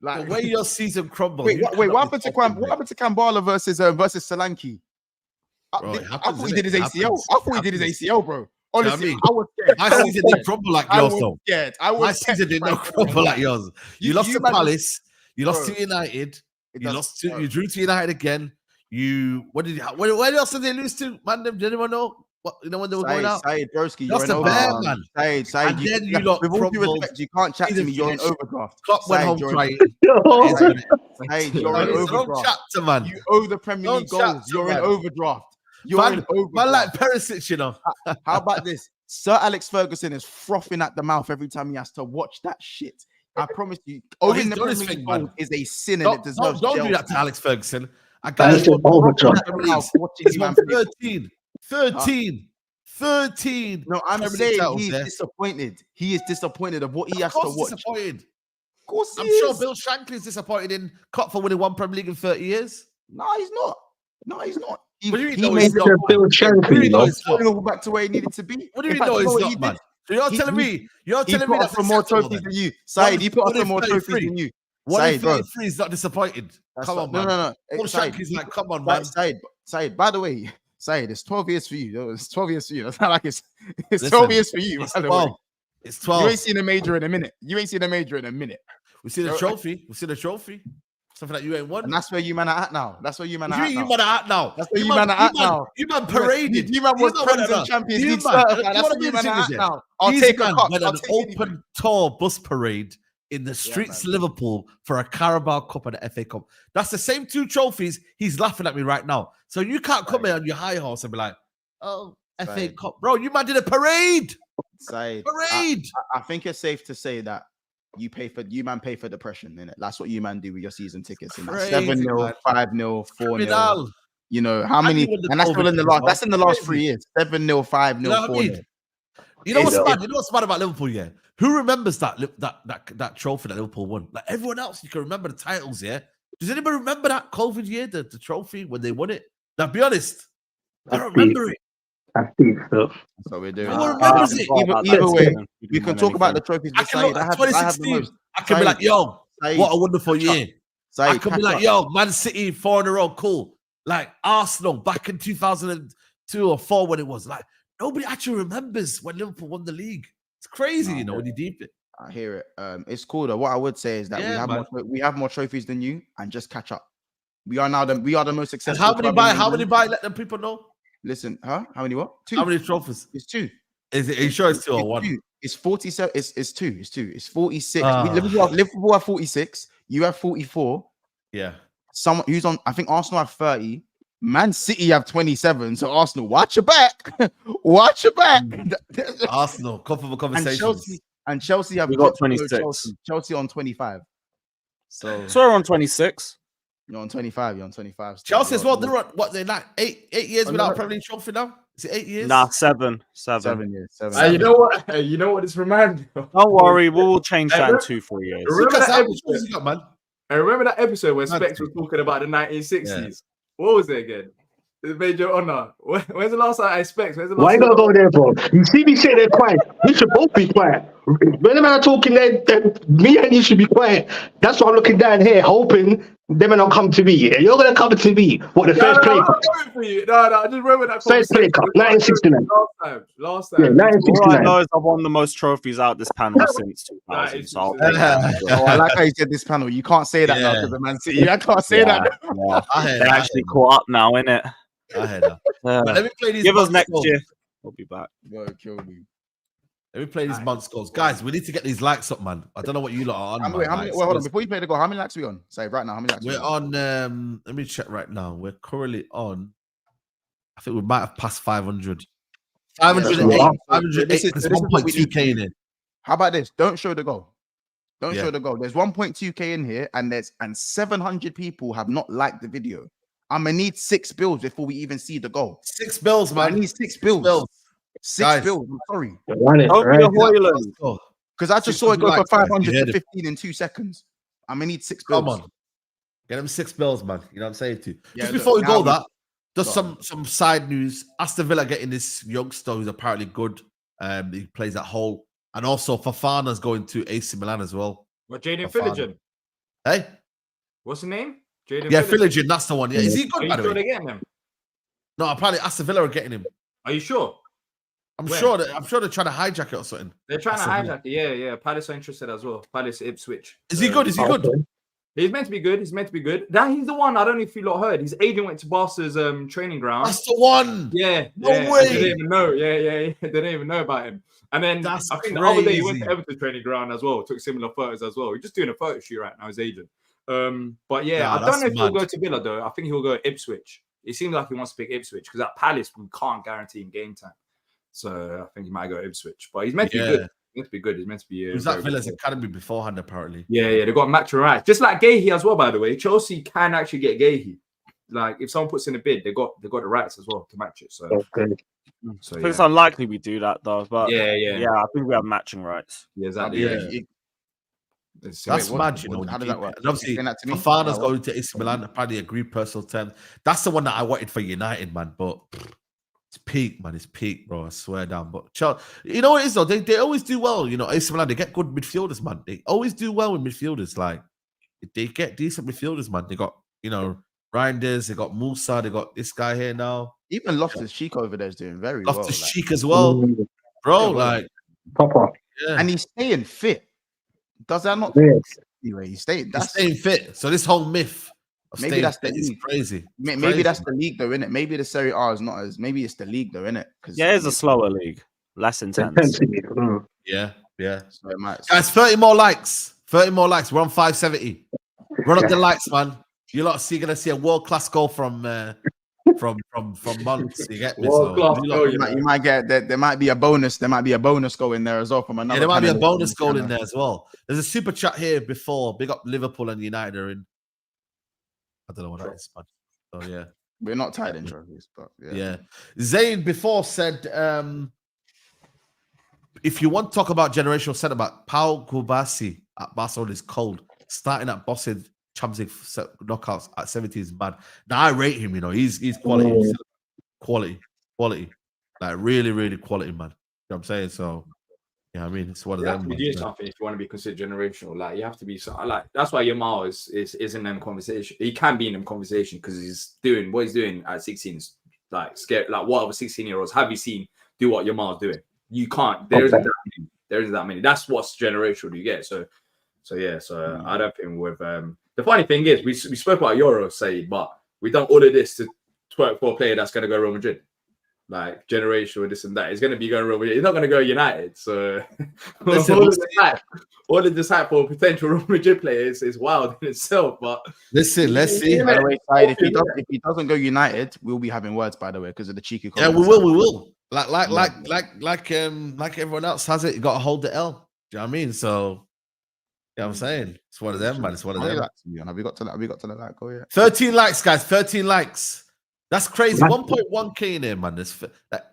Like the way your season crumbled. What happened to Kambala versus Solanke? I thought he did his ACL. Bro. Honestly, mean? I was scared. My season didn't crumble like I yours, was though. scared. I My was season did not petrified. crumble like yours. You lost to man- Palace. You lost Bro, to United. it You does- lost to. bro. You drew to United again. Where else did they lose to? Man, did anyone know? What when they were going out? Said Broski, That's you're in the bear, overdraft. man. Said, And then you lot with all due crumbled. respect, you can't chat to Season me. You're in finished. overdraft. Klopp went Said, home you're in- crying. Said, you're in Don't overdraft. chat to man. You owe the Premier Don't League chat goals. to You're in man. overdraft. You're in Man overdraft. like Perisic, you know. How about this? Sir Alex Ferguson is frothing at the mouth every time he has to watch that shit. I promise you, owing he's the done his Premier League thing, man. goals is a sin and it deserves Don't jail. do that to Alex Ferguson. A That's guy who's an overdraft. He's won 13 No, I'm Premier League saying titles he's there. disappointed. He is disappointed of what he Of has to course he's watch. disappointed. Of course he I'm is. sure Bill Shankly's disappointed in Klopp for winning one Premier League in 30 years. No, he's not. No, he's not. He, What do you mean, he no, made he's it not? Bill What do Shankly, you you know know. he's not? all back to where he needed to be. What do you In mean, fact, no, you know he's what he not, man? did? So you're He- telling me He he's put up for more acceptable trophies then? than you. Said, he put up What for if more 33? trophies than you. What if Said, bro. 33 is not disappointed? That's Come not- on, man. No. Bill Said, Shankly's like, come on, man. Said, by the way, Said, it's 12 years for you. It's 12 years for you. It's not like it's Listen, 12 years for you. It's By the 12. way. It's You 12. ain't seen a major in a minute. We've seen the trophy. We've seen the trophy. Something that you ain't won. And that's where you man are at now. That's where you man What are do you at mean now. you man are at now? That's where you man are at now. You man paraded. You man was know Premier what I League Champions You League man- certified. you That's wanna where be you the man thing are is, at yeah? now. I'll These take a man cup. went I'll on an take anything. open tour bus parade in the streets of Liverpool for a Carabao Cup and an FA Cup. That's the same two trophies. He's laughing at me right now. So you can't come here on your high horse and be like, oh, FA Right. Cup. Bro, you man did a parade. Said, Parade. I think it's safe to say that you man pay for depression, innit? That's what you man do with your season tickets. Crazy, 7-0, man. 5-0, 4-0. Criminal. You know how And many? you won the And that's still in the COVID last. as well. That's in the last Crazy. 3 years. 7-0, 5-0, You know what I 4-0. mean? You know what's It's- bad? You know what's bad about Liverpool? Yeah, who remembers that trophy that Liverpool won? Like everyone else, you can remember the titles. Yeah, does anybody remember that COVID year, the trophy when they won it? Now, be honest, I don't remember it. I think so. So we're doing. No one remembers it. Either way, we can talk about the trophies. I But can Said, look I at have the 2016. most. I can be like, yo, Said, what a wonderful catch up. year. Said, I can be catch like, up. yo, Man City 4 in a row, cool. Like Arsenal back in 2002 or 4 when it was. Like nobody actually remembers when Liverpool won the league. It's crazy, you know, when you deep it. I hear it. It's cool though. What I would say is that Yeah, we have more trophies than you, and just catch up. We are the most And successful. how many club buy? in How many England. buy? Let them people know. Listen, huh? How many? What? 2. How many trophies? It's 2. Is it? Are you sure it's 2 or 1? 2. It's 47. It's 2. It's 2. It's 46. Ah. Liverpool have 46. You have 44. Yeah. Someone who's on. I think Arsenal have 30. Man City have 27. So Arsenal, watch your back. Watch your back. Arsenal, comfortable and conversations. Chelsea have We got just below 26. Chelsea on 25. So So we're on 26. you're on 25. You're on 25. So Chelsea as you're- well. They're on, what they're like 8 years Oh, without no. a Premier League trophy now. Is it 8 years? Nah, 7. 7 years. 7. You know what? You know what this reminds me of? Don't worry, we'll change that in Hey, 2-3 years. remember Lucas, that how many episode? trophies you got, man? I remember that episode where Man, Specs was talking about the 1960s. What was it again? The Major Honor. When's the last time I Specs? When's the last Why you gotta go there, bro? You see me sitting there quiet. We should both be quiet. When the man are talking there, me and you should be quiet. That's why I'm looking down here, hoping them and not come to me. Yeah? You're gonna come to me. What the first play? I'm not coming for you. No, I just remember that First play cup, 1969. Last Yeah, time. 1969. All I know is I've won the most trophies out this panel since 2000. So I'll take that. Oh, I like how you said this panel. You can't say that now Yeah. because of Man City. I can't say Yeah, that. yeah. I heard They're that, actually caught up now, innit? I heard that. But let me play these. Give us months next goals. year. We'll be back. Bro, kill me. Let me play these months goals. Guys, we need to get these likes up, man. I don't know what you lot are on. Wait, man. how many? Like, Wait, hold on. Before you play the goal, how many laps are we on? Say right now. How many laps? We're on. Let me check right now. We're currently on. I think we might have passed 500. 508. Yeah. 508. This is There's what we need 1.2k in it. How about this? Don't show the goal. Don't Yeah. show the goal. There's 1.2k in here, and 700 people have not liked the video. I'm gonna need 6 bills before we even see the goal. 6 bills, I man. need 6 bills. bills. 6 Guys. bills. I'm sorry, Run it, Don't be right? a Hoyland. Go. because I just 600 saw it go from likes, guys. 500 You heard to it. 15 in 2 seconds. I'm gonna need 6 bills. Come on. Get them 6 bills, man. You know what I'm saying to you. Yeah, Just look, before we now go, we- that just Go some side news. Aston Villa getting this youngster who's apparently good. He plays at Hull, and also Fafana's going to AC Milan as well. What, Jaden Fafana. Philligan? Hey, What's the name? Jaden yeah, Philligan. Philligan, that's the one. Yeah, is he Are good? you By the sure way, they're getting him? no, apparently Aston Villa are getting him. Are you sure? I'm sure they're trying to hijack it or something. They're trying to hijack it. Yeah. Palace are interested as well. Palace Ipswich. Is he good? Is he good? He's meant to be good. He's the one. I don't know if you lot heard. His agent went to Barca's training ground. That's the one. Yeah. No way. They didn't even know. Yeah. They didn't even know about him. And then I think the other day he went to Everton training ground as well. Took similar photos as well. He's just doing a photo shoot right now. His agent. But yeah, I don't know if he'll go to Villa though. I think he'll go Ipswich. It seems like he wants to pick Ipswich because at Palace we can't guarantee him game time. So I think he might go Ipswich. But he's meant to be good. He's meant to be good. He's meant to be. He was at Villa's academy beforehand, apparently. Yeah. They got match rights, just like Gahey as well. By the way, Chelsea can actually get Gahey. Like if someone puts in a bid, they got the rights as well to match it. So, I think it's unlikely we do that though. But yeah, I think we have matching rights. Yeah, exactly. That's mad, you know. How does that work? And obviously, Fofana's going to AC Milan. Apparently, agreed personal terms. That's the one that I wanted for United, man. But it's peak, man. It's peak, bro. I swear down. But you know what it is though? They always do well. You know, AC Milan, they get good midfielders, man. They always do well with midfielders. Like they get decent midfielders, man. They got Reinders, they got Musa, they got this guy here now. Even Loftus-Cheek over there is doing very well. Loftus-Cheek as well, bro. Like proper. Yeah. And he's staying fit. Does that not? Yes. Anyway, he's staying fit. So this whole myth of maybe that's the is league. crazy. Maybe that's the league though, innit? Maybe the Serie A is not as. Maybe it's the league though, innit? Yeah, it's a slower league, less intense. Yeah. So it might. Guys, 30 more likes. 30 more likes. We're on 570. Run up the likes, man. You're gonna see a world class goal from Monts. You get me? You might get that. There might be a bonus. There might be a bonus goal in there as well from another. Yeah, there might be a bonus goal in there as well. There's a super chat here before. Big up Liverpool and United are in. I don't know what that is, man. So yeah, we're not tied in trophies, but yeah. Zayn before said, if you want to talk about generational centre back, Paul Kubasi at Barcelona is cold. Starting at Bossed Champions League knockouts at 70 is bad. Now I rate him. You know, he's quality, like really quality, man. You know what I'm saying? So yeah, I mean, it's one of them. You do something if you want to be considered generational. Like you have to be like that's why Yamal is in them conversation. He can be in them conversation because he's doing what he's doing at 16 is like scary. Like what other 16-year-olds have you seen do what Yamal's doing? You can't. There isn't that many. That's what's generational you get. So I don't think with the funny thing is we spoke about Yoro, but we done all of this to twerk for a player that's going to go Real Madrid. Like generational, this and that. He's going to be going Real Madrid. He's not going to go United. So all of this hype for potential Real Madrid players is wild in itself. But let's see. By the way, if he doesn't go United, we'll be having words. By the way, because of the cheeky. Yeah, we will. Like everyone else has it. You got to hold the L. Do you know what I mean? So. Yeah, I'm saying it's one of them, man. It's one of them. Have we got to the like go yet? 13 likes, guys. 13 likes. That's crazy. 1.1k in here, man. Bear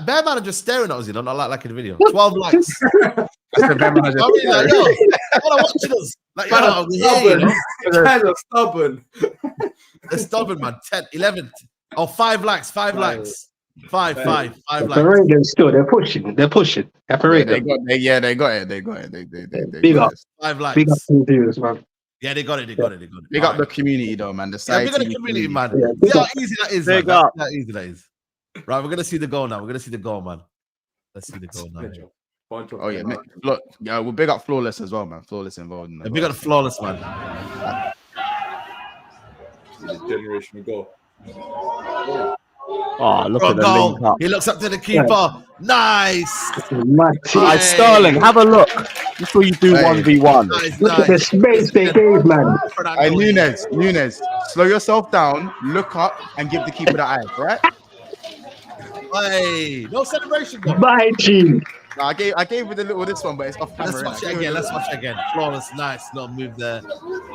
man are just staring at us, you know, not like in the video. 12 likes. That's the Bear man. What are watching us? Like, yo, we're here, stubborn. They're stubborn, man. 10, 11. Oh, 5 likes. 5 likes. 5 likes. Still, they're pushing. They got it. They big up. 5 likes. Big up to the viewers, man. Yeah, they got it. Big up the community, though, man. Big up the community, man. See how easy that is, man. How easy that is. Right, we're gonna see the goal now. We're gonna see the goal, man. Let's see the goal now. Oh yeah, look, yeah, we'll big up Flawless as well, man. Flawless involved in that. Big up the Flawless, man. Generational goal. Oh, look at the link up. He looks up to the keeper. Yeah. Nice. Right, Sterling, have a look before you do 1v1. Look at the space they gave, man. Hey, Nunes, slow yourself down, look up, and give the keeper the eye, right? Hey, no celebration, though. Bye, G. No, I gave it a little this one, but it's off camera. Let's watch it again. Flawless, nice. Little move there.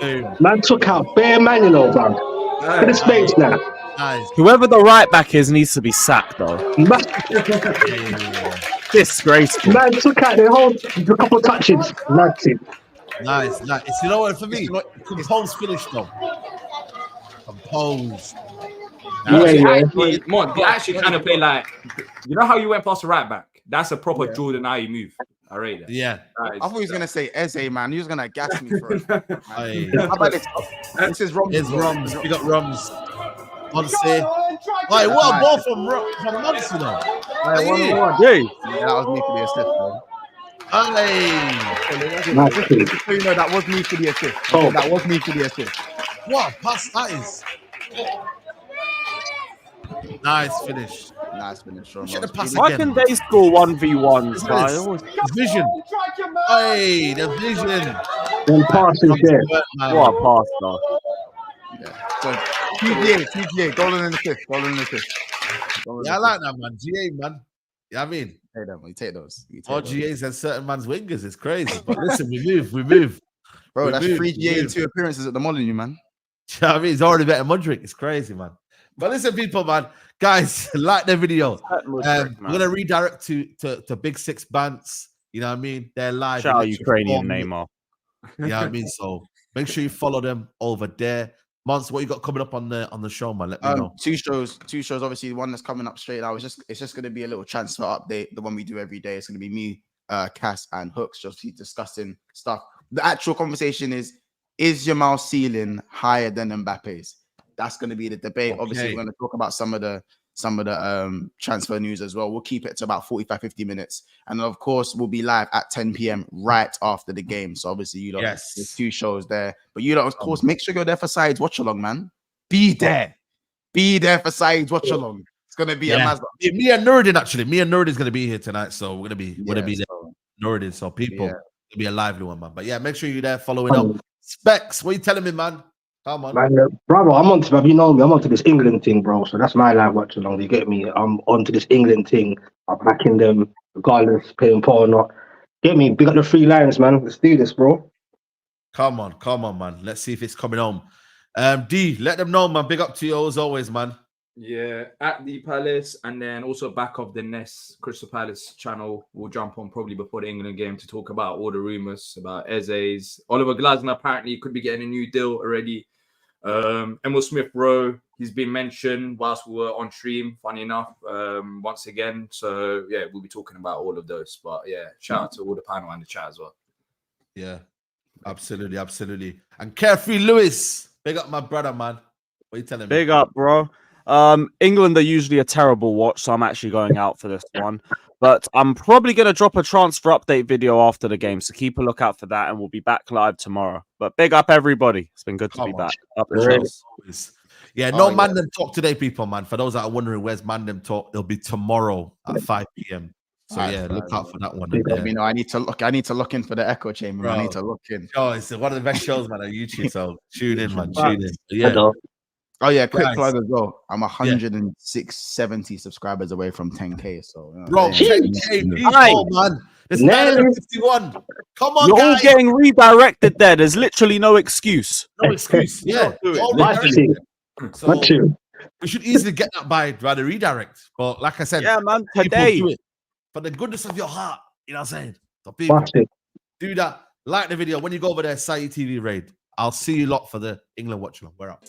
Boom. Man took out bare man, you know, man. Look at the space now. Nice. Whoever the right back is needs to be sacked, though. Disgraceful. Man took out the couple touches. That's it. Nice. You know what? For me, composed finish, though. Composed. They actually kind of play like, you know how you went past the right back? That's a proper Jordan Ayew move. I rate that. Yeah. Nice. I thought he was going to say Eze, man. He was going to gas me for it. How about this? This is Rums. It's Rums. We got Rums. Monse. Wait, what a ball from Monse, you know? Right, 1-1. Hey, Yeah, that was me for the assist, bro. Hey, Nice kick. Just so you know, that was me for the assist. Oh. That was me for the assist. what a pass that is. Nice finish. Nice finish from Should us. have passed why again. can they score 1v1s? Listen to Right? this. Always- The vision. Hey, the vision. Them passes there. What a pass, though. Yeah. So TGA, golden and assist, golden and assist. Yeah, I like that, man. GA, man. Yeah, I mean, Take them. You take those. more GAs than certain man's wingers. It's crazy. But listen, we move. Bro, We that's move, 3 we GA and move. 2 appearances at the Molyneux, man. You know what I mean? He's already better than Mudrick. It's crazy, man. But listen, people, man. Guys, like the video. We're going to redirect to Big Six Bants. You know what I mean? They're live. Shout out in Ukrainian 4 minutes. Neymar. You know what I mean? So make sure you follow them over there. Monster, what you got coming up on the show, man? Let me know. 2 shows. Obviously, the one that's coming up straight now. It's just going to be a little transfer update. The one we do every day. It's going to be me, Cass, and Hooks just keep discussing stuff. The actual conversation is Yamal ceiling higher than Mbappe's? That's going to be the debate. Okay. Obviously, we're going to talk about some of the transfer news as well. We'll keep it to about 45-50 minutes, and of course we'll be live at 10 p.m. right after the game. So obviously you know there's 2 shows there, but you know, of course, make sure you're there for Sides watch along, man. Be there for Sides watch along. It's gonna be a Mazda. Me and Nurdin is gonna be here tonight, so we're gonna be there. Nurdin, so people, it'll be a lively one, man. But yeah, make sure you're there following up. Specs, what are you telling me, man? Come on. Man, brother, I'm onto, you know me, I'm onto this England thing, bro. So that's my live watch along. You get me? I'm onto this England thing. I'm backing them, regardless, playing part or not. Get me? Big up the 3 Lions, man. Let's do this, bro. Come on, man. Let's see if it's coming home. D, let them know, man. Big up to you as always, man. Yeah, at the Palace, and then also back of the Nest Crystal Palace channel. We'll jump on probably before the England game to talk about all the rumors about Eze's. Oliver Glasner apparently could be getting a new deal already. Emil Smith Rowe, he's been mentioned whilst we were on stream, funny enough, once again. So yeah, we'll be talking about all of those. But yeah, shout out to all the panel and the chat as well. Yeah, absolutely. And Carefree Lewis, big up my brother, man. What are you telling me? Big up, bro. England are usually a terrible watch, so I'm actually going out for this one. But I'm probably going to drop a transfer update video after the game, so keep a lookout for that, and we'll be back live tomorrow. But big up, everybody. It's been good to be back. Up the show. Yeah, no Mandem talk today, people, man. For those that are wondering where's Mandem talk, it'll be tomorrow at 5 p.m. So yeah, look out for that one. Let me know. I need to look in for the echo chamber. Bro. I need to look in. Oh, it's one of the best shows, man, on YouTube. So tune in, man. Tune in. Yeah. Oh yeah, quick Guys. plug as well. I'm 170 subscribers away from 10k. So you know, Bro, 10K, oh, man. It's 951. Come on, You're all guys. getting redirected there. There's literally no excuse. No excuse. Yeah. All Watching. so Watching. we should easily get that by the redirect. But like I said, Yeah, man. people Today. do it for the goodness of your heart. You know what I'm saying? So people, Watching. do that. Like the video. When you go over there, Sayi TV raid. I'll see you lot for the England watch along. We're up.